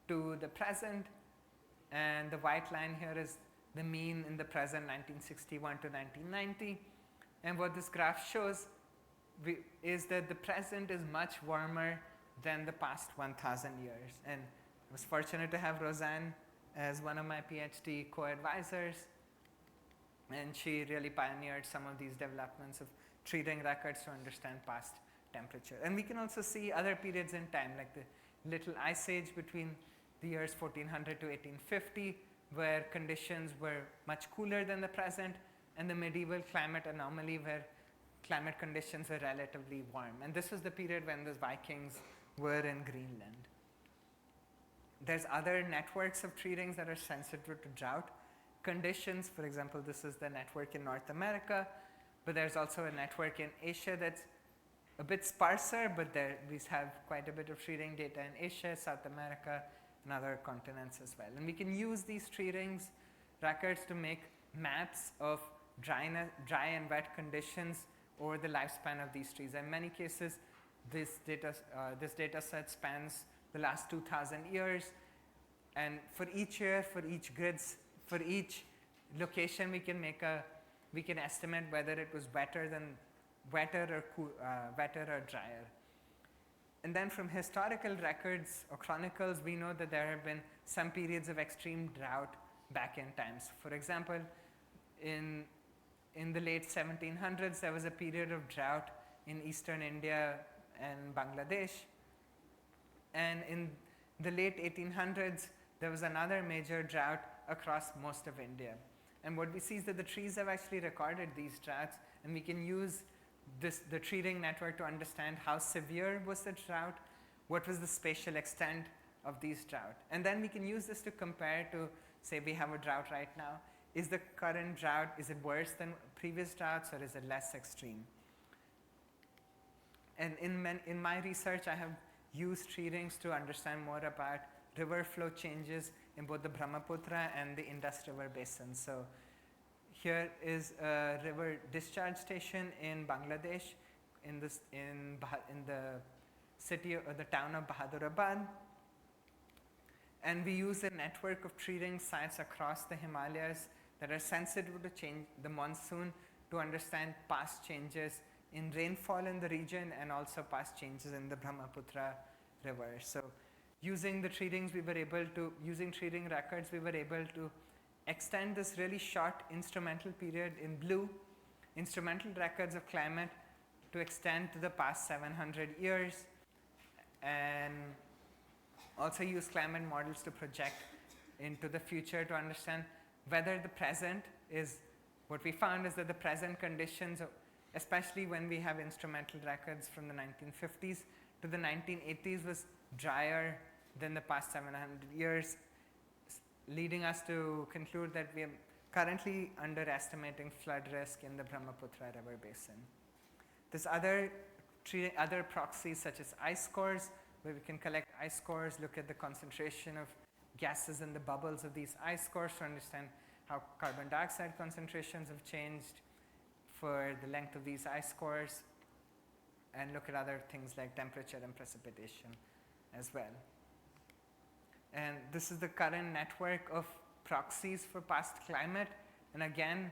Speaker 3: to the present, and the white line here is the mean in the present, 1961 to 1990. And what this graph shows is that the present is much warmer than the past 1,000 years. And I was fortunate to have Roseanne as one of my PhD co-advisors. And she really pioneered some of these developments of tree ring records to understand past temperature. And we can also see other periods in time, like the Little Ice Age between the years 1400 to 1850, where conditions were much cooler than the present, and the medieval climate anomaly where climate conditions were relatively warm. And this was the period when the Vikings were in Greenland. There's other networks of tree rings that are sensitive to drought conditions. For example, this is the network in North America, but there's also a network in Asia that's a bit sparser, but we have quite a bit of tree ring data in Asia, South America, and other continents as well. And we can use these tree rings records to make maps of dry and wet conditions over the lifespan of these trees. In many cases, this data set spans the last 2,000 years, and for each year, for each location, we can estimate whether it was wetter or drier. And then from historical records or chronicles, we know that there have been some periods of extreme drought back in times. For example, in the late 1700s, there was a period of drought in eastern India and Bangladesh. And in the late 1800s, there was another major drought across most of India. And what we see is that the trees have actually recorded these droughts, and we can use the tree ring network to understand how severe was the drought, what was the spatial extent of these drought. And then we can use this to compare to, say, we have a drought right now. Is the current drought, is it worse than previous droughts, or is it less extreme? And in my research, I have used tree rings to understand more about river flow changes in both the Brahmaputra and the Indus River basin. So here is a river discharge station in Bangladesh, in the city or the town of Bahadurabad. And we use a network of tree ring sites across the Himalayas that are sensitive to change the monsoon to understand past changes in rainfall in the region and also past changes in the Brahmaputra river. So using the tree rings, using tree ring records, we were able to extend this really short instrumental period in blue, instrumental records of climate, to extend to the past 700 years, and also use climate models to project into the future to understand whether the present is, what we found is that the present conditions, especially when we have instrumental records from the 1950s to the 1980s, was drier than the past 700 years, leading us to conclude that we are currently underestimating flood risk in the Brahmaputra river basin. There's other proxies such as ice cores, where we can collect ice cores, look at the concentration of gases in the bubbles of these ice cores to understand how carbon dioxide concentrations have changed for the length of these ice cores, and look at other things like temperature and precipitation as well. And this is the current network of proxies for past climate. And again,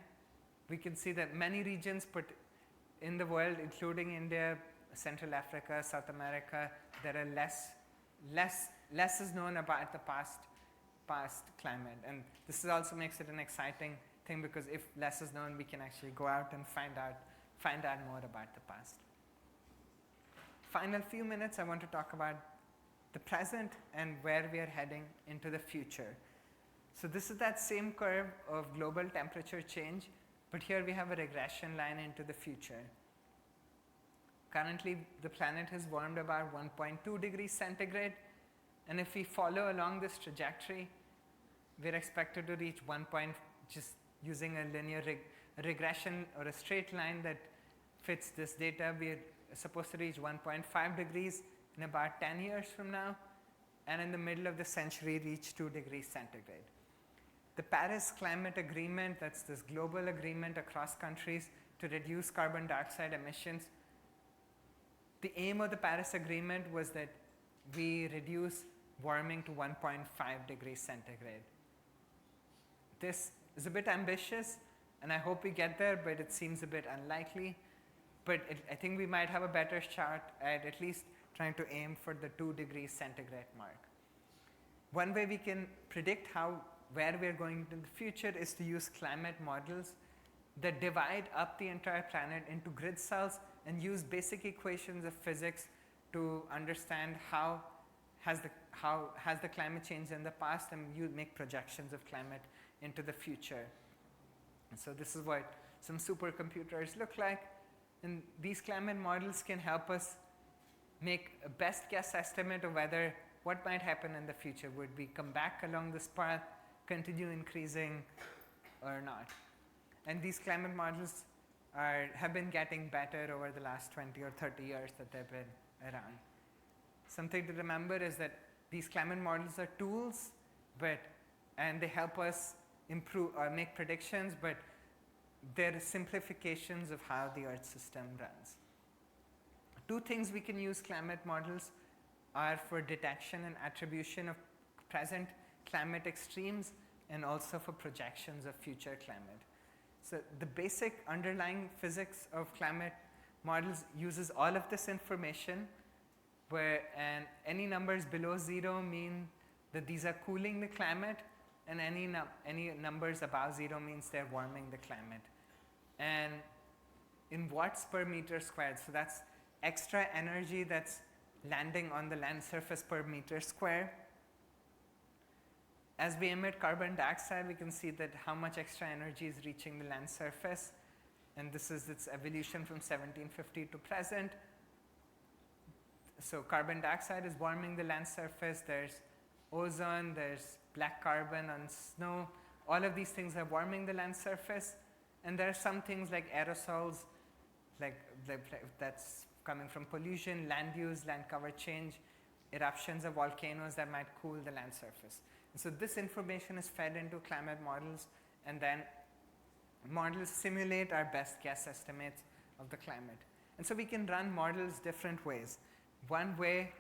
Speaker 3: we can see that many regions in the world, including India, Central Africa, South America, there are less is known about the past climate. And this also makes it an exciting thing, because if less is known, we can actually go out and find out more about the past. Final few minutes, I want to talk about the present and where we are heading into the future. So this is that same curve of global temperature change, but here we have a regression line into the future. Currently, the planet has warmed about 1.2 degrees centigrade, and if we follow along this trajectory, we're expected to reach just using a linear regression or a straight line that fits this data, we're supposed to reach 1.5 degrees in about 10 years from now, and in the middle of the century reach 2 degrees centigrade. The Paris Climate Agreement, that's this global agreement across countries to reduce carbon dioxide emissions. The aim of the Paris Agreement was that we reduce warming to 1.5 degrees centigrade. This is a bit ambitious, and I hope we get there, but it seems a bit unlikely. But I think we might have a better shot at least trying to aim for the 2 degrees centigrade mark. One way we can predict where we're going in the future is to use climate models that divide up the entire planet into grid cells and use basic equations of physics to understand how has the climate changed in the past, and you make projections of climate into the future. And so this is what some supercomputers look like, and these climate models can help us make a best guess estimate of what might happen in the future. Would we come back along this path, continue increasing, or not? And these climate models have been getting better over the last 20 or 30 years that they've been around. Something to remember is that these climate models are tools, and they help us improve or make predictions, but they're simplifications of how the Earth system runs. Two things we can use climate models are for detection and attribution of present climate extremes, and also for projections of future climate. So the basic underlying physics of climate models uses all of this information, and any numbers below 0 mean that these are cooling the climate, and any numbers above 0 means they're warming the climate. And in watts per meter squared, so that's extra energy that's landing on the land surface per meter square. As we emit carbon dioxide, we can see that how much extra energy is reaching the land surface, and this is its evolution from 1750 to present. So carbon dioxide is warming the land surface, there's ozone, there's black carbon on snow, all of these things are warming the land surface, and there are some things like aerosols, like that's coming from pollution, land use, land cover change, eruptions of volcanoes that might cool the land surface. And so this information is fed into climate models, and then models simulate our best guess estimates of the climate. And so we can run models different ways. One way,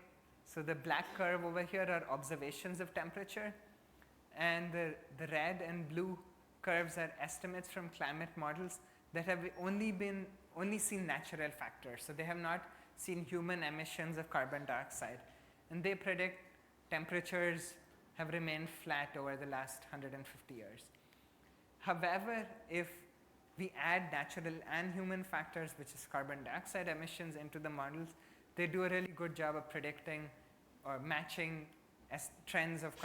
Speaker 3: so the black curve over here are observations of temperature, and the red and blue curves are estimates from climate models that have only been only seen natural factors. So they have not seen human emissions of carbon dioxide. And they predict temperatures have remained flat over the last 150 years. However, if we add natural and human factors, which is carbon dioxide emissions, into the models, they do a really good job of predicting or matching trends of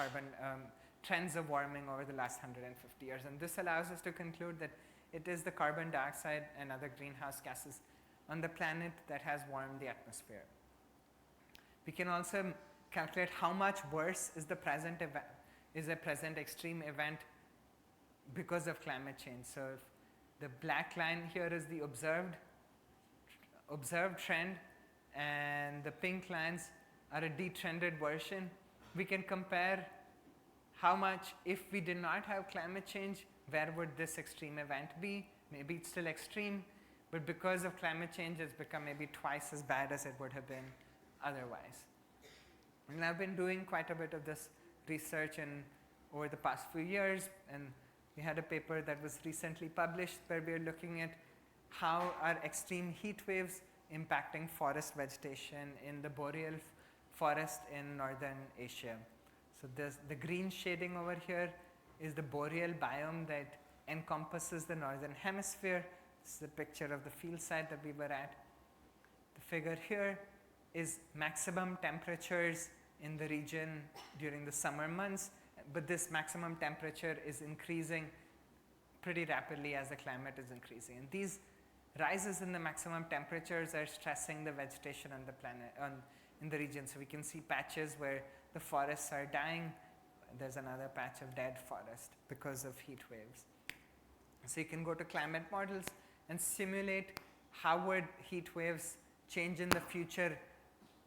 Speaker 3: trends of warming over the last 150 years. And this allows us to conclude that it is the carbon dioxide and other greenhouse gases on the planet that has warmed the atmosphere. We can also calculate how much worse is a present extreme event because of climate change. So if the black line here is the observed trend, and the pink lines are a detrended version, we can compare how much, if we did not have climate change, where would this extreme event be? Maybe it's still extreme, but because of climate change, it's become maybe twice as bad as it would have been otherwise. And I've been doing quite a bit of this research over the past few years, and we had a paper that was recently published where we are looking at how are extreme heat waves impacting forest vegetation in the boreal forest in northern Asia. So the green shading over here is the boreal biome that encompasses the northern hemisphere. This is a picture of the field site that we were at. The figure here is maximum temperatures in the region during the summer months, but this maximum temperature is increasing pretty rapidly as the climate is increasing. And these rises in the maximum temperatures are stressing the vegetation on the planet, in the region. So we can see patches where the forests are dying. There's another patch of dead forest because of heat waves. So you can go to climate models and simulate how would heat waves change in the future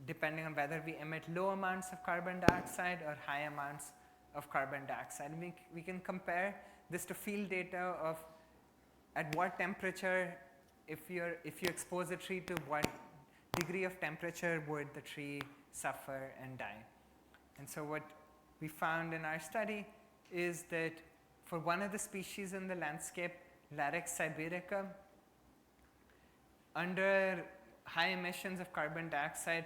Speaker 3: depending on whether we emit low amounts of carbon dioxide or high amounts of carbon dioxide. We can compare this to field data of at what temperature, if you expose a tree to what degree of temperature would the tree suffer and die. And so what we found in our study is that for one of the species in the landscape, Larix siberica, under high emissions of carbon dioxide,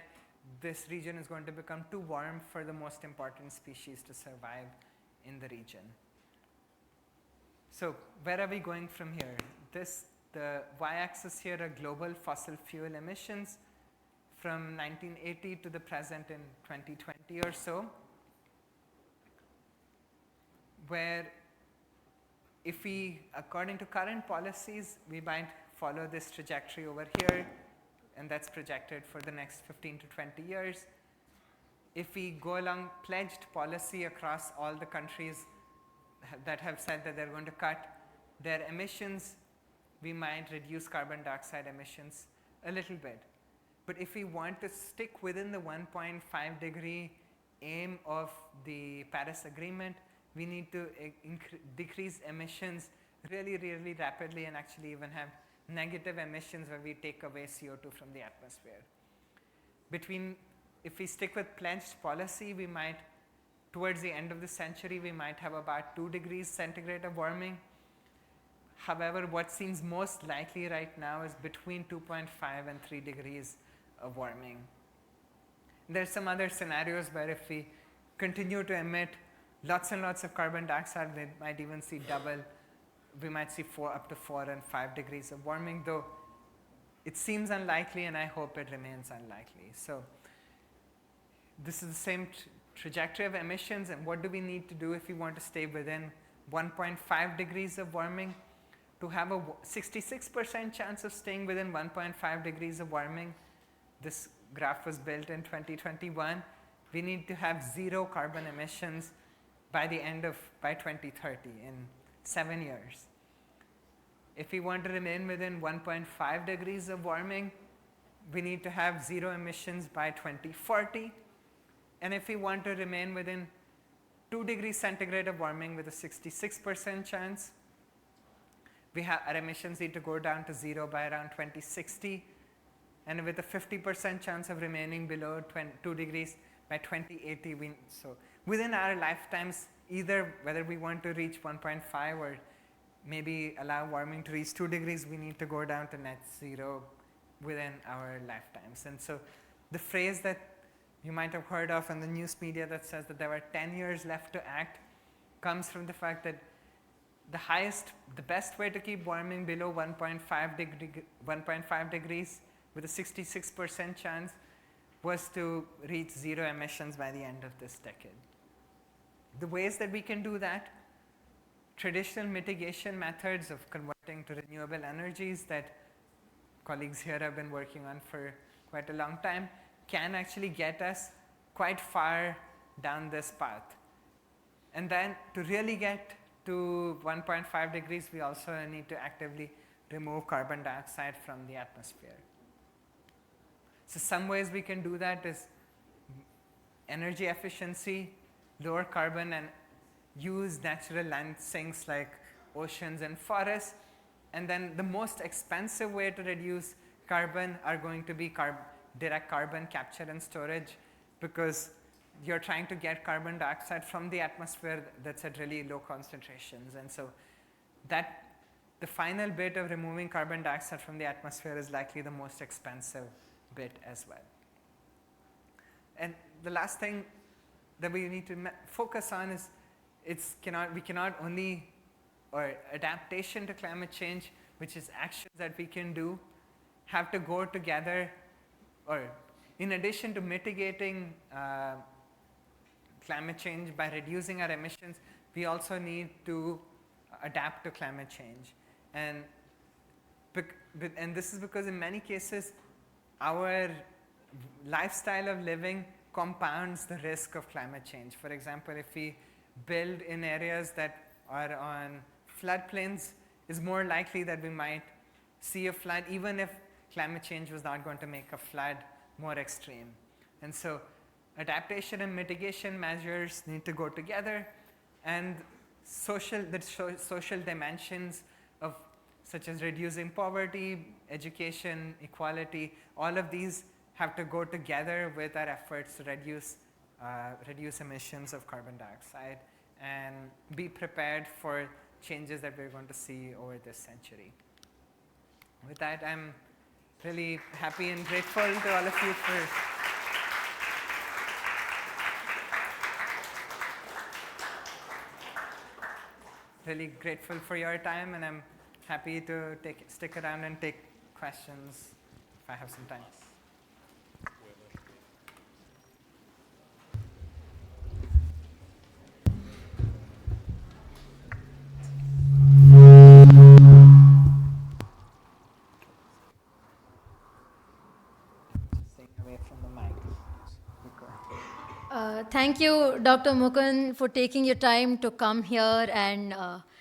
Speaker 3: this region is going to become too warm for the most important species to survive in the region. So where are we going from here? The y-axis here are global fossil fuel emissions from 1980 to the present in 2020 or so, where if we, according to current policies, we might follow this trajectory over here, and that's projected for the next 15 to 20 years. If we go along pledged policy across all the countries that have said that they're going to cut their emissions, we might reduce carbon dioxide emissions a little bit. But if we want to stick within the 1.5 degree aim of the Paris Agreement, we need to decrease emissions really, really rapidly and actually even have negative emissions where we take away CO2 from the atmosphere. If we stick with pledged policy, we might, towards the end of the century, we might have about 2 degrees centigrade of warming. However, what seems most likely right now is between 2.5 and 3 degrees of warming. There's some other scenarios where if we continue to emit lots and lots of carbon dioxide, we might even see double. We might see up to 4 and 5 degrees of warming, though it seems unlikely, and I hope it remains unlikely. So this is the same trajectory of emissions, and what do we need to do if we want to stay within 1.5 degrees of warming? To have a 66% chance of staying within 1.5 degrees of warming, this graph was built in 2021, we need to have 0 carbon emissions by 2030, in 7 years. If we want to remain within 1.5 degrees of warming, we need to have 0 emissions by 2040. And if we want to remain within 2 degrees centigrade of warming with a 66% chance, our emissions need to go down to 0 by around 2060. And with a 50% chance of remaining below 2 degrees by 2080, so within our lifetimes, either whether we want to reach 1.5 or maybe allow warming to reach 2 degrees, we need to go down to net zero within our lifetimes. And so the phrase that you might have heard of in the news media that says that there were 10 years left to act comes from the fact that the best way to keep warming below 1.5 degrees with a 66% chance was to reach zero emissions by the end of this decade. The ways that we can do that, traditional mitigation methods of converting to renewable energies that colleagues here have been working on for quite a long time, can actually get us quite far down this path. And then to really get to 1.5 degrees, we also need to actively remove carbon dioxide from the atmosphere. So some ways we can do that is energy efficiency, lower carbon, and use natural land sinks like oceans and forests. And then the most expensive way to reduce carbon are going to be direct carbon capture and storage, because you're trying to get carbon dioxide from the atmosphere that's at really low concentrations. And so that the final bit of removing carbon dioxide from the atmosphere is likely the most expensive bit as well. And the last thing that we need to focus on is we cannot only, or adaptation to climate change, which is actions that we can do, have to go together, or in addition to mitigating climate change by reducing our emissions, we also need to adapt to climate change. And this is because in many cases, our lifestyle of living compounds the risk of climate change. For example, if we build in areas that are on floodplains, it's more likely that we might see a flood, even if climate change was not going to make a flood more extreme. And so adaptation and mitigation measures need to go together, and the social dimensions of such as reducing poverty, education, equality, all of these have to go together with our efforts to reduce emissions of carbon dioxide and be prepared for changes that we're going to see over this century. With that, I'm really happy and grateful to all of you for really grateful for your time, and I'm happy to stick around and take questions if I have some time. Staying away from the mic.
Speaker 1: Thank you, Dr. Mukund, for taking your time to come here and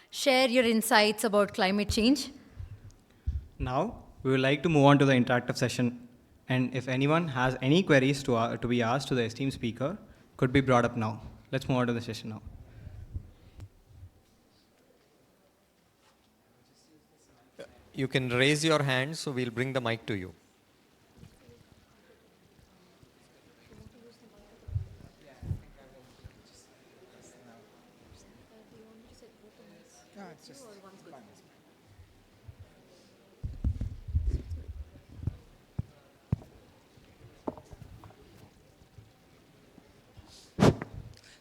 Speaker 1: share your insights about climate change.
Speaker 2: Now, we would like to move on to the interactive session. And if anyone has any queries to be asked to the esteemed speaker, could be brought up now. Let's move on to the session now.
Speaker 4: You can raise your hand, so we'll bring the mic to you.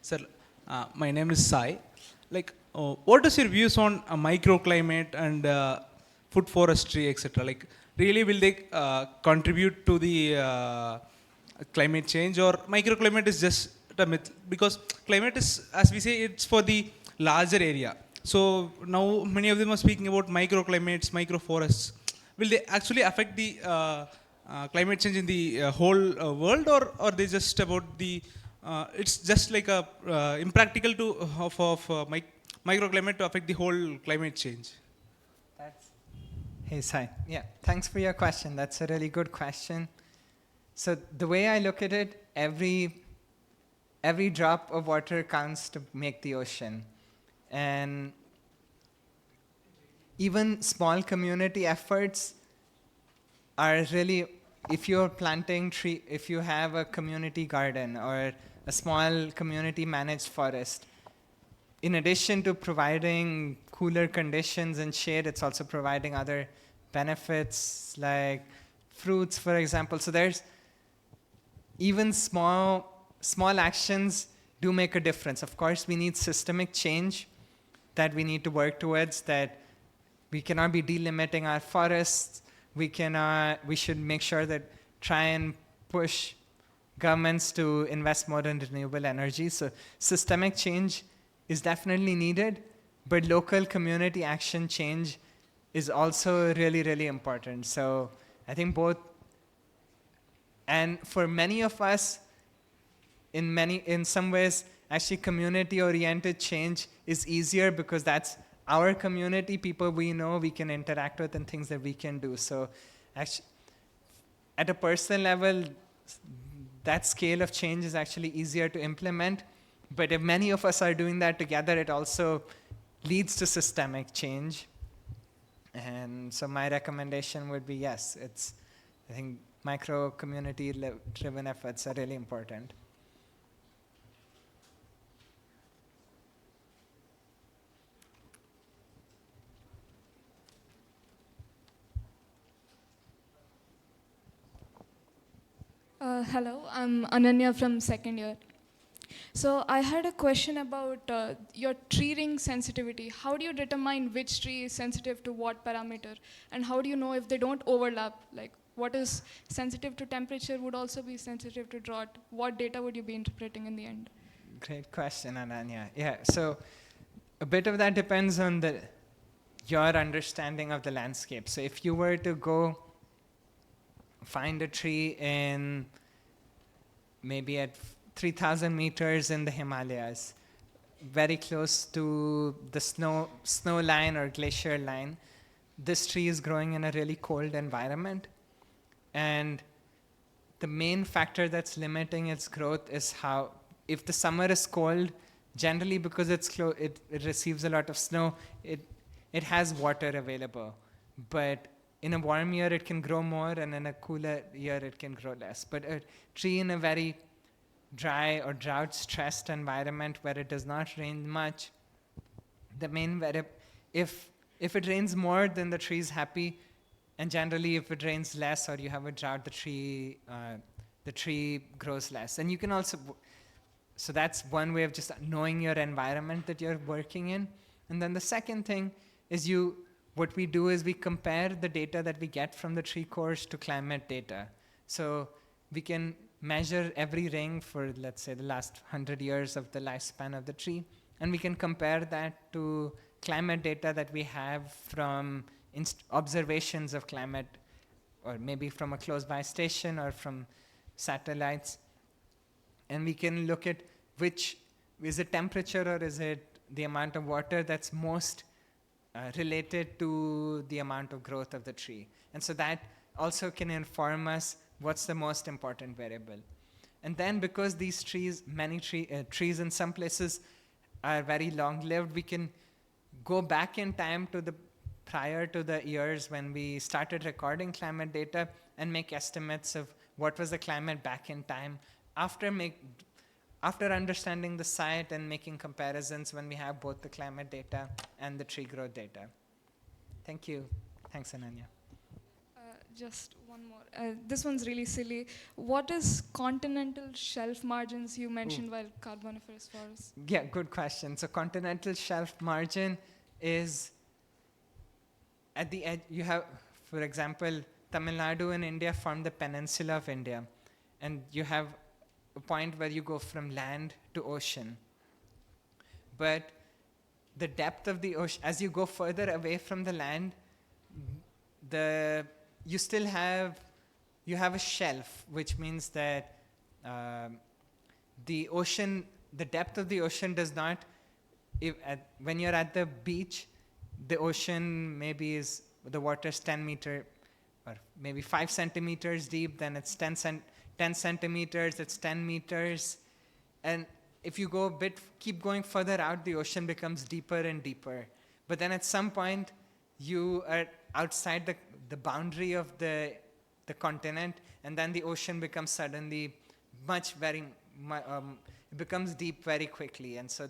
Speaker 5: Sir, my name is Sai. What is your views on microclimate and food forestry, etc.? Really, will they contribute to the climate change, or microclimate is just a myth? Because climate is, as we say, it's for the larger area. So now many of them are speaking about microclimates, microforests. Will they actually affect the climate change in the whole world, or are they just about the it's just like a impractical of microclimate to affect the whole climate change?
Speaker 3: Hey, Sai. Yeah, thanks for your question. That's a really good question. So the way I look at it, every drop of water counts to make the ocean. And even small community efforts are really, if you're planting tree, if you have a community garden or a small community managed forest, in addition to providing cooler conditions and shade, it's also providing other benefits like fruits, for example. So there's even small actions do make a difference. Of course, we need systemic change that we need to work towards, that we cannot be delimiting our forests. We should make sure that try and push governments to invest more in renewable energy. So systemic change is definitely needed, but local community action change is also really, really important. So I think both, and for many of us, in some ways, actually community-oriented change is easier because that's our community, people we know, we can interact with, and things that we can do. So actually, at a personal level, that scale of change is actually easier to implement. But if many of us are doing that together, it also leads to systemic change. And so my recommendation would be, yes, I think micro community driven efforts are really important.
Speaker 6: Hello, I'm Ananya from second year. So I had a question about your tree ring sensitivity. How do you determine which tree is sensitive to what parameter? And how do you know if they don't overlap? Like what is sensitive to temperature would also be sensitive to drought. What data would you be interpreting in the end?
Speaker 3: Great question, Ananya. Yeah, so a bit of that depends on your understanding of the landscape. So if you were to go find a tree in maybe at 3,000 meters in the Himalayas, very close to the snow line or glacier line, this tree is growing in a really cold environment. And the main factor that's limiting its growth is how, if the summer is cold, generally because it receives a lot of snow, it has water available. But in a warm year, it can grow more, and in a cooler year, it can grow less. But a tree in a very dry or drought-stressed environment where it does not rain much, the main if it rains more, then the tree is happy, and generally, if it rains less or you have a drought, the tree grows less. And you can also, so that's one way of just knowing your environment that you're working in. And then the second thing is what we do is we compare the data that we get from the tree course to climate data. So we can measure every ring for, let's say, the last 100 years of the lifespan of the tree, and we can compare that to climate data that we have from observations of climate, or maybe from a close-by station or from satellites. And we can look at which, is it temperature or is it the amount of water that's most related to the amount of growth of the tree. And so that also can inform us what's the most important variable. And then because these trees, many trees in some places are very long-lived, we can go back in time to prior to the years when we started recording climate data and make estimates of what was the climate back in time after understanding the site and making comparisons when we have both the climate data and the tree growth data. Thank you. Thanks, Ananya.
Speaker 6: Just one more. This one's really silly. What is continental shelf margins you mentioned while Carboniferous forests?
Speaker 3: Yeah, good question. So continental shelf margin is at the edge. You have, for example, Tamil Nadu and India form the peninsula of India. And you have a point where you go from land to ocean. But the depth of the ocean, as you go further away from the land, you still have a shelf, which means that the ocean, the depth of the ocean does not, when you're at the beach, the ocean maybe the water's 10 meter or maybe 5 centimeters deep, then it's 10 centimeters, it's 10 meters. And if you go keep going further out, the ocean becomes deeper and deeper. But then at some point, you are outside the boundary of the continent, and then the ocean becomes suddenly it becomes deep very quickly. And so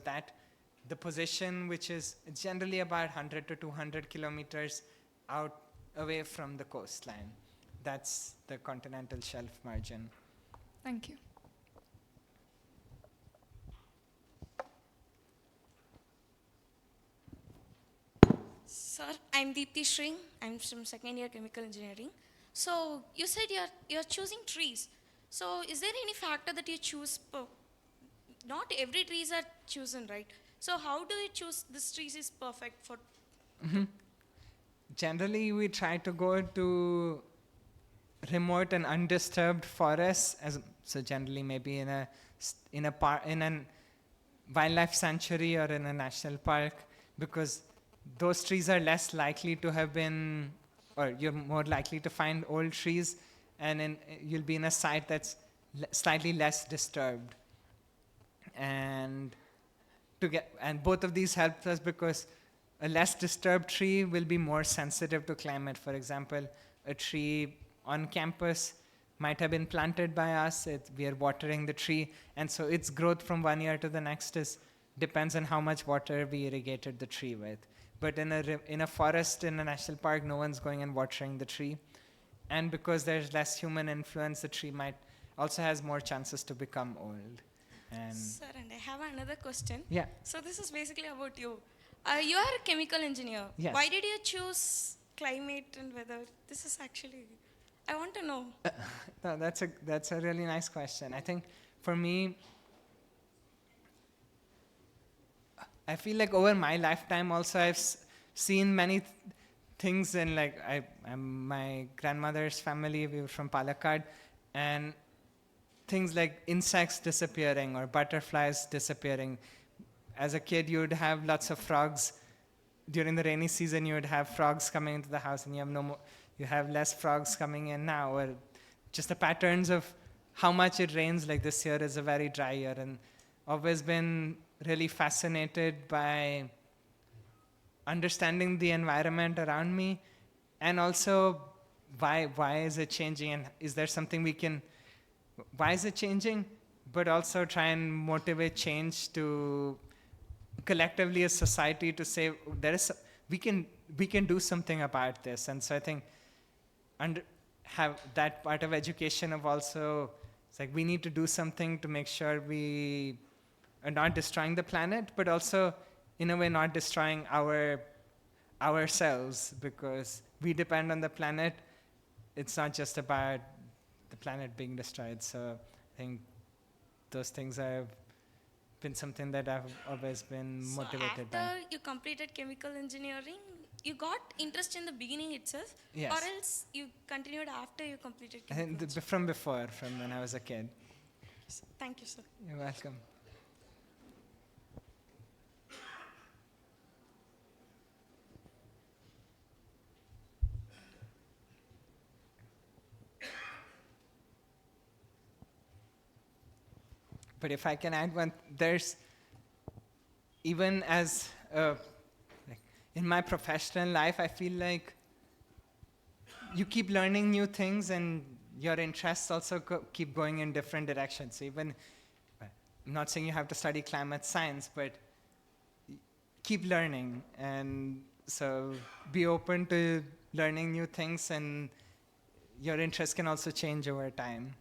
Speaker 3: the position, which is generally about 100 to 200 kilometers out away from the coastline. That's the continental shelf margin.
Speaker 6: Thank you.
Speaker 7: Sir, I'm Deepthi Shree. I'm from second year chemical engineering. So you said you're choosing trees. So is there any factor that you choose? Not every trees are chosen, right? So how do you choose this trees is perfect for?
Speaker 3: Generally, we try to go to remote and undisturbed forests, so generally maybe in a wildlife sanctuary or in a national park, because those trees are less likely to have been, or you're more likely to find old trees, and you'll be in a site that's slightly less disturbed. And both of these help us because a less disturbed tree will be more sensitive to climate. For example, a tree on campus might have been planted by us. We are watering the tree, and so its growth from one year to the next depends on how much water we irrigated the tree with. But in a forest, in a national park, no one's going and watering the tree. And because there's less human influence, the tree might also has more chances to become old. And
Speaker 7: Sir, and I have another question.
Speaker 3: yeah.
Speaker 7: So this is basically about you. You are a chemical engineer.
Speaker 3: Yes.
Speaker 7: Why did you choose climate and weather? This is actually, I want to know.
Speaker 3: No, that's a really nice question. I think for me, I feel like over my lifetime also I've seen many things in I'm my grandmother's family, we were from Palat, and things like insects disappearing or butterflies disappearing. As a kid, you would have lots of frogs. During the rainy season, you would have frogs coming into the house, and you have less frogs coming in now. Or just the patterns of how much it rains. Like this year is a very dry year, and always been really fascinated by understanding the environment around me, and also why is it changing, and is there something we can, why is it changing, but also try and motivate change to collectively as society to say we can do something about this. And so I think have that part of education of also, it's like we need to do something to make sure we are not destroying the planet, but also in a way not destroying ourselves, because we depend on the planet. It's not just about the planet being destroyed. So I think those things have been something that I've always been motivated by.
Speaker 7: So after you completed chemical engineering, you got interest in the beginning itself?
Speaker 3: Yes.
Speaker 7: Or else you continued after you completed
Speaker 3: I
Speaker 7: chemical
Speaker 3: think from before, from when I was a kid.
Speaker 7: Thank you, sir.
Speaker 3: You're welcome. But if I can add one, there's, even as, in my professional life, I feel like you keep learning new things and your interests also keep going in different directions. So even, I'm not saying you have to study climate science, but keep learning. And so be open to learning new things, and your interests can also change over time.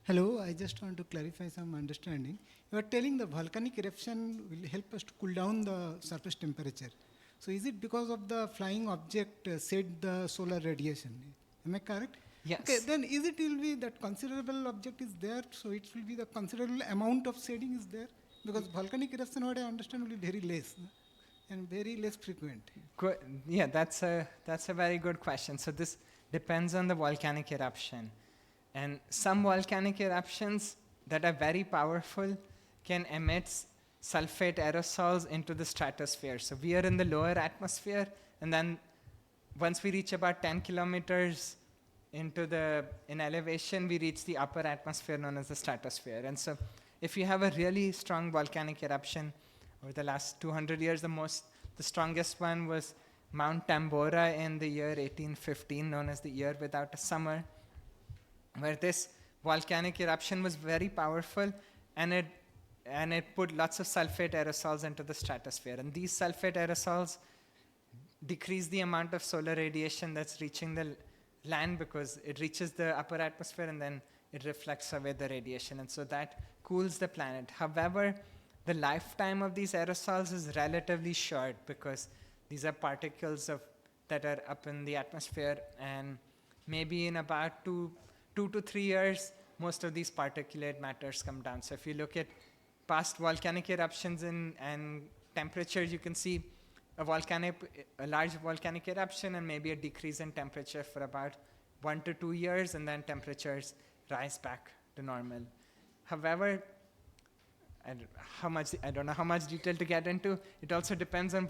Speaker 8: Hello, I just want to clarify some understanding. You are telling the volcanic eruption will help us to cool down the surface temperature. So is it because of the flying object shed the solar radiation? Am I correct?
Speaker 3: Yes.
Speaker 8: Okay, then is it will be that considerable object is there, so it will be the considerable amount of shading is there? Because volcanic eruption, what I understand, will be very less and very less frequent.
Speaker 3: Yeah, that's a very good question. So this depends on the volcanic eruption. And some volcanic eruptions that are very powerful can emit sulfate aerosols into the stratosphere. So we are in the lower atmosphere, and then once we reach about 10 kilometers in elevation, we reach the upper atmosphere known as the stratosphere. And so if you have a really strong volcanic eruption over the last 200 years, the strongest one was Mount Tambora in the year 1815, known as the year without a summer, where this volcanic eruption was very powerful, and and it put lots of sulfate aerosols into the stratosphere. And these sulfate aerosols decrease the amount of solar radiation that's reaching the land, because it reaches the upper atmosphere and then it reflects away the radiation, and so that cools the planet. However, the lifetime of these aerosols is relatively short, because these are particles that are up in the atmosphere, and maybe in about 2 to 3 years, most of these particulate matters come down. So if you look at past volcanic eruptions and temperatures, you can see a large volcanic eruption and maybe a decrease in temperature for about 1 to 2 years, and then temperatures rise back to normal. However, I don't know how much detail to get into. It also depends on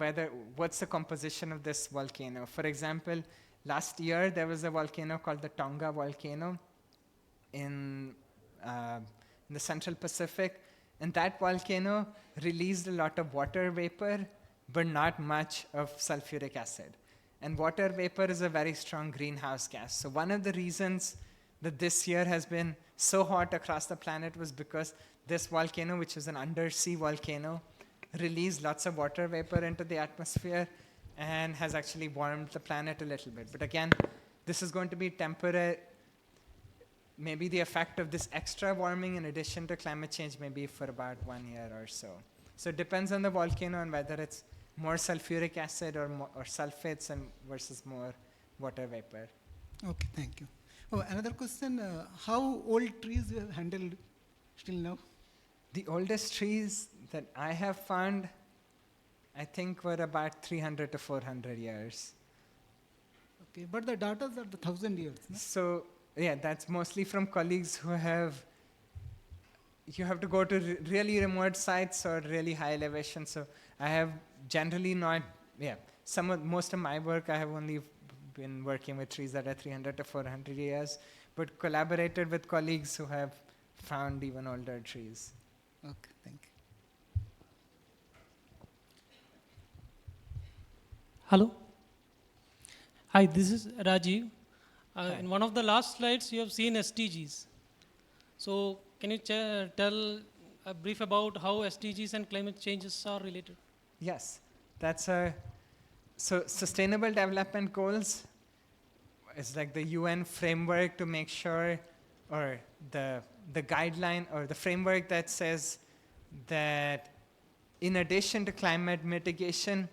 Speaker 3: what's the composition of this volcano. For example, last year there was a volcano called the Tonga volcano in the Central Pacific, and that volcano released a lot of water vapor, but not much of sulfuric acid. And water vapor is a very strong greenhouse gas. So one of the reasons that this year has been so hot across the planet was because this volcano, which is an undersea volcano, released lots of water vapor into the atmosphere and has actually warmed the planet a little bit. But again, this is going to be temporary. Maybe the effect of this extra warming in addition to climate change may be for about 1 year or so. So it depends on the volcano and whether it's more sulfuric acid or sulfates versus more water vapor.
Speaker 8: Okay, thank you. Oh, another question, how old trees you have handled still now?
Speaker 3: The oldest trees that I have found, I think, were about 300 to 400 years.
Speaker 8: Okay, but the data are the 1,000 years, no?
Speaker 3: So, yeah, that's mostly from colleagues who you have to go to really remote sites or really high elevation. So I have generally not, most of my work, I have only been working with trees that are 300 to 400 years, but collaborated with colleagues who have found even older trees.
Speaker 8: Okay, thank you.
Speaker 9: Hello. Hi, this is Rajiv. In one of the last slides, you have seen SDGs. So, can you tell a brief about how SDGs and climate changes are related?
Speaker 3: Yes, so Sustainable Development Goals is like the UN framework to make sure, or the guideline or the framework that says that in addition to climate mitigation,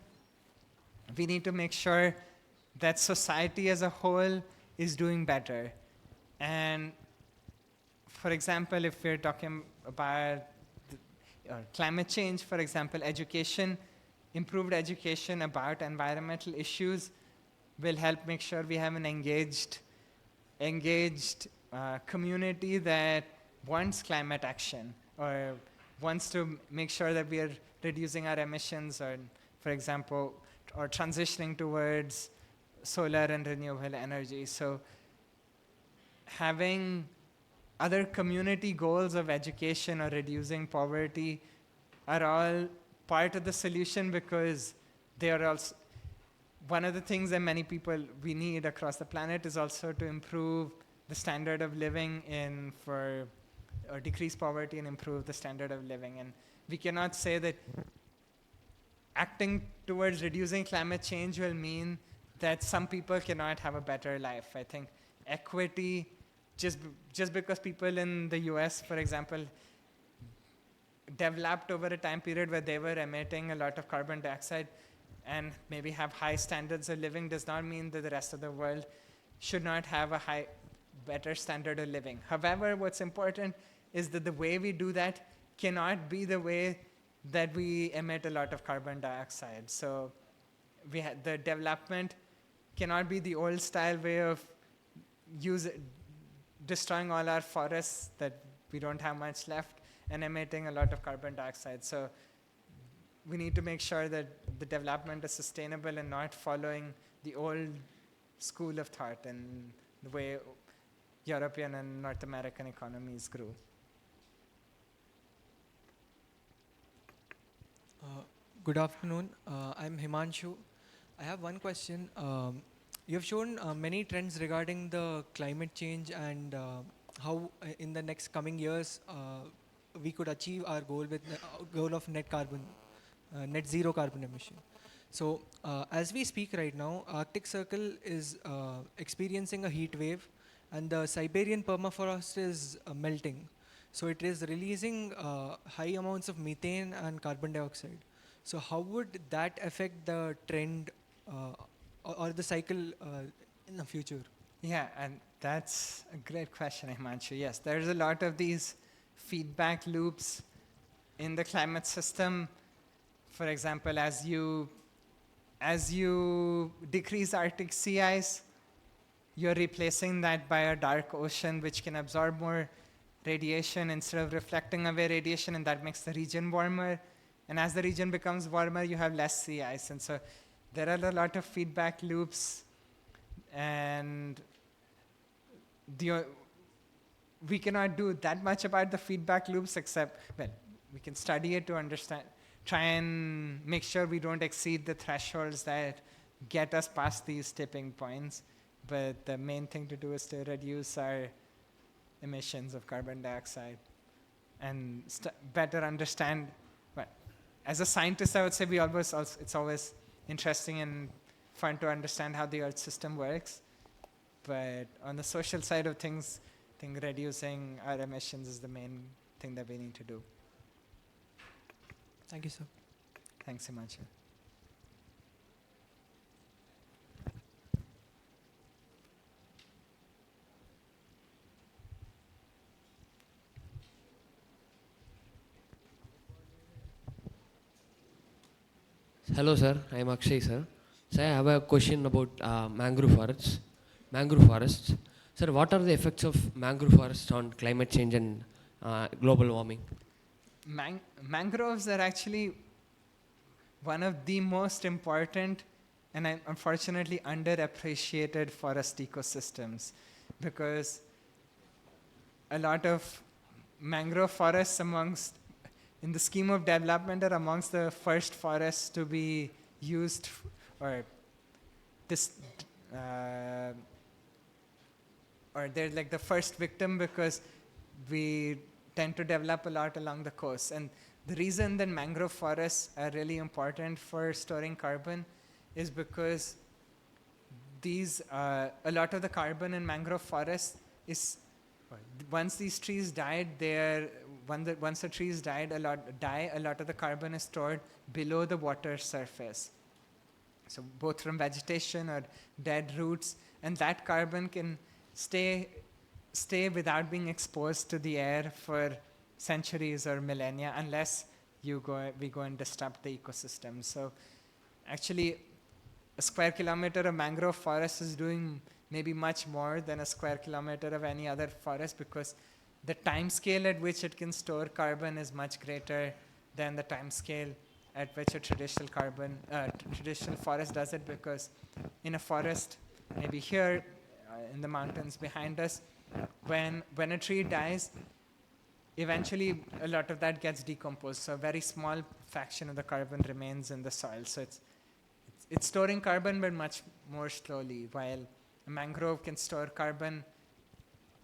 Speaker 3: we need to make sure that society as a whole is doing better. And for example, if we're talking about climate change, for example, improved education about environmental issues will help make sure we have an engaged community that wants climate action or wants to make sure that we are reducing our emissions, or, for example, or transitioning towards solar and renewable energy. So having other community goals of education or reducing poverty are all part of the solution, because they are also one of the things that many people we need across the planet is also to improve the standard of living or decrease poverty and improve the standard of living. And we cannot say that acting towards reducing climate change will mean that some people cannot have a better life. I think equity, just because people in the US, for example, developed over a time period where they were emitting a lot of carbon dioxide and maybe have high standards of living, does not mean that the rest of the world should not have a better standard of living. However, what's important is that the way we do that cannot be the way that we emit a lot of carbon dioxide. So the development cannot be the old style way of destroying all our forests that we don't have much left and emitting a lot of carbon dioxide. So we need to make sure that the development is sustainable and not following the old school of thought and the way European and North American economies grew.
Speaker 10: Good afternoon. I'm Himanshu. I have one question. You have shown many trends regarding the climate change and how in the next coming years we could achieve our goal with goal of net zero carbon emission. So as we speak right now, Arctic Circle is experiencing a heat wave, and the Siberian permafrost is melting. So it is releasing high amounts of methane and carbon dioxide. So how would that affect the trend or the cycle in the future?
Speaker 3: Yeah, and that's a great question, Himanshu. Yes, there's a lot of these feedback loops in the climate system. For example, as you decrease Arctic sea ice, you're replacing that by a dark ocean which can absorb more radiation instead of reflecting away radiation, and that makes the region warmer. And as the region becomes warmer, you have less sea ice. And so there are a lot of feedback loops, and we cannot do that much about the feedback loops except, well, we can study it to understand, try and make sure we don't exceed the thresholds that get us past these tipping points. But the main thing to do is to reduce our emissions of carbon dioxide and better understand. Well, as a scientist, I would say it's always interesting and fun to understand how the Earth system works. But on the social side of things, I think reducing our emissions is the main thing that we need to do.
Speaker 10: Thank you, sir.
Speaker 3: Thanks, Himanshu.
Speaker 11: Hello, sir. I am Akshay, sir. Sir, I have a question about mangrove forests. Mangrove forests. Sir, what are the effects of mangrove forests on climate change and global warming?
Speaker 3: Mangroves are actually one of the most important and unfortunately underappreciated forest ecosystems, because a lot of mangrove forests in the scheme of development are amongst the first forests to be used or they're like the first victim, because we tend to develop a lot along the coast. And the reason that mangrove forests are really important for storing carbon is because a lot of the carbon in mangrove forests is, once these trees died, once the trees die, a lot of the carbon is stored below the water surface. So both from vegetation or dead roots, and that carbon can stay without being exposed to the air for centuries or millennia, unless we go and disrupt the ecosystem. So actually, a square kilometer of mangrove forest is doing maybe much more than a square kilometer of any other forest, because the time scale at which it can store carbon is much greater than the time scale at which a traditional forest does it. Because in a forest, maybe here in the mountains behind us, when a tree dies, eventually a lot of that gets decomposed. So a very small fraction of the carbon remains in the soil. So it's storing carbon, but much more slowly, while a mangrove can store carbon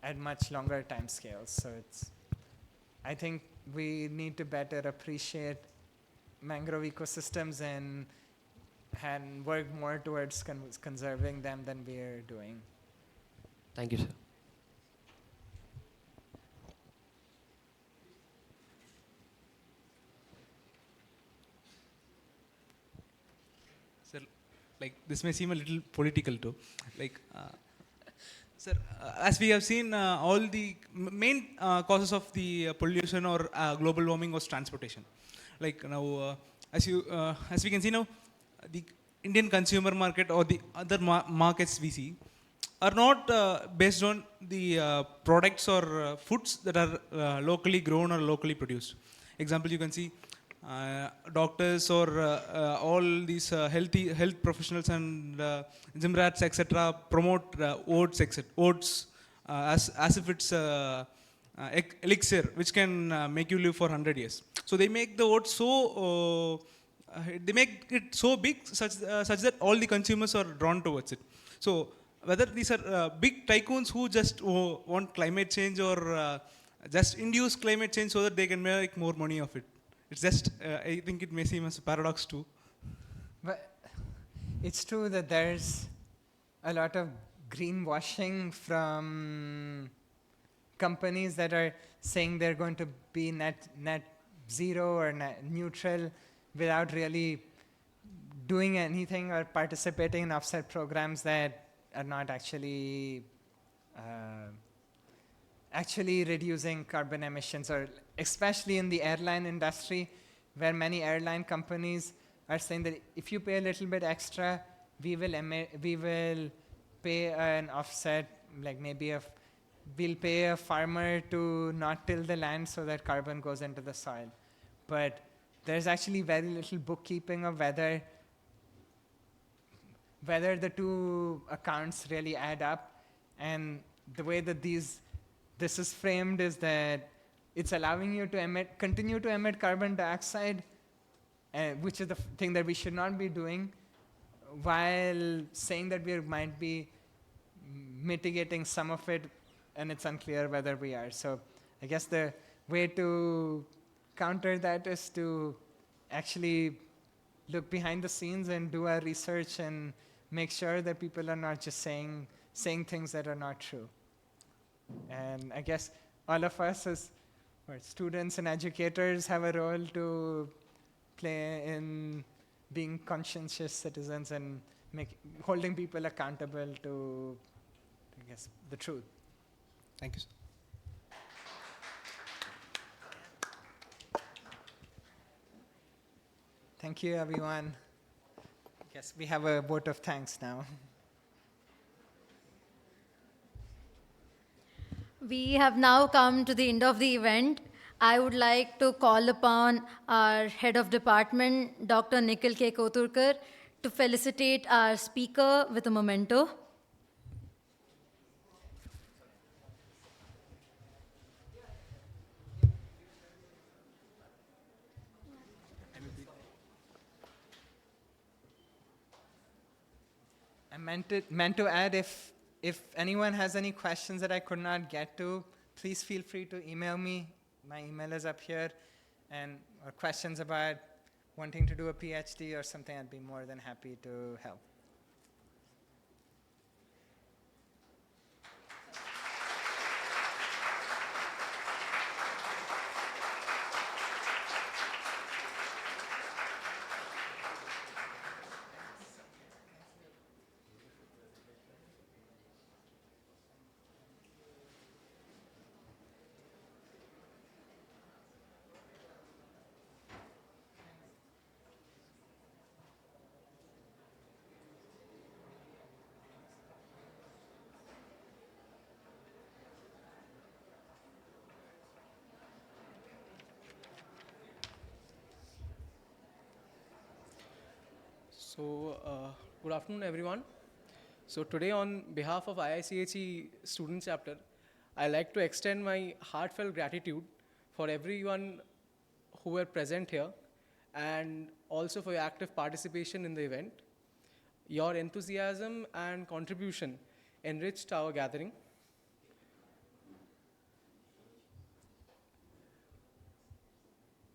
Speaker 3: at much longer time scales. So I think we need to better appreciate mangrove ecosystems and work more towards conserving them than we are doing.
Speaker 11: Thank you, sir.
Speaker 5: Sir, like this may seem a little political too. Sir, as we have seen, all the main causes of the pollution or global warming was transportation. Like now, as we can see now, the Indian consumer market or the other markets we see are not based on the products or foods that are locally grown or locally produced. Example, you can see doctors or all these health professionals and gym rats, etc., promote oats, as if it's elixir which can make you live for 100 years. So they make the oats they make it so big such that all the consumers are drawn towards it. So whether these are big tycoons who just want climate change or just induce climate change so that they can make more money of it. It's just, I think it may seem as a paradox too.
Speaker 3: But it's true that there's a lot of greenwashing from companies that are saying they're going to be net zero or net neutral without really doing anything or participating in offset programs that are not actually reducing carbon emissions, or especially in the airline industry, where many airline companies are saying that if you pay a little bit extra, we will pay an offset, like maybe we'll pay a farmer to not till the land so that carbon goes into the soil. But there's actually very little bookkeeping of whether the two accounts really add up. And the way that this is framed is that it's allowing you to continue to emit carbon dioxide, which is the thing that we should not be doing, while saying that we might be mitigating some of it, and it's unclear whether we are. So I guess the way to counter that is to actually look behind the scenes and do our research and make sure that people are not just saying things that are not true. And I guess all of us as students and educators have a role to play in being conscientious citizens and holding people accountable to, I guess, the truth.
Speaker 5: Thank you, sir.
Speaker 3: Thank you, everyone. Yes, we have a vote of thanks now.
Speaker 1: We have now come to the end of the event. I would like to call upon our head of department, Dr. Nikhil K. Koturkar, to felicitate our speaker with a memento.
Speaker 3: I meant to add, if anyone has any questions that I could not get to, please feel free to email me. My email is up here. Or questions about wanting to do a PhD or something, I'd be more than happy to help.
Speaker 12: So, good afternoon, everyone. So today, on behalf of IIChE student chapter, I'd like to extend my heartfelt gratitude for everyone who were present here, and also for your active participation in the event. Your enthusiasm and contribution enriched our gathering.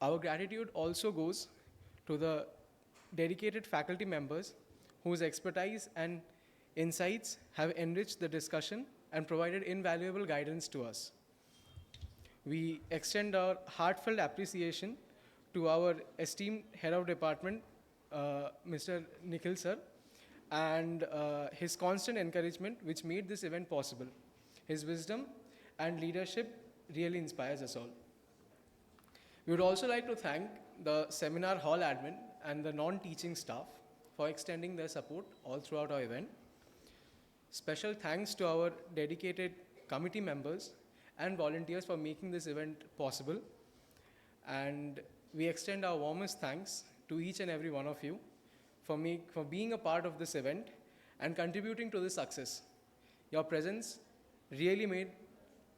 Speaker 12: Our gratitude also goes to the dedicated faculty members whose expertise and insights have enriched the discussion and provided invaluable guidance to us. We extend our heartfelt appreciation to our esteemed head of department, Mr. Nikhil sir, and his constant encouragement which made this event possible. His wisdom and leadership really inspires us all. We would also like to thank the seminar hall admin and the non-teaching staff for extending their support all throughout our event. Special thanks to our dedicated committee members and volunteers for making this event possible. And we extend our warmest thanks to each and every one of you for being a part of this event and contributing to this success. Your presence really made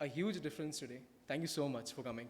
Speaker 12: a huge difference today. Thank you so much for coming.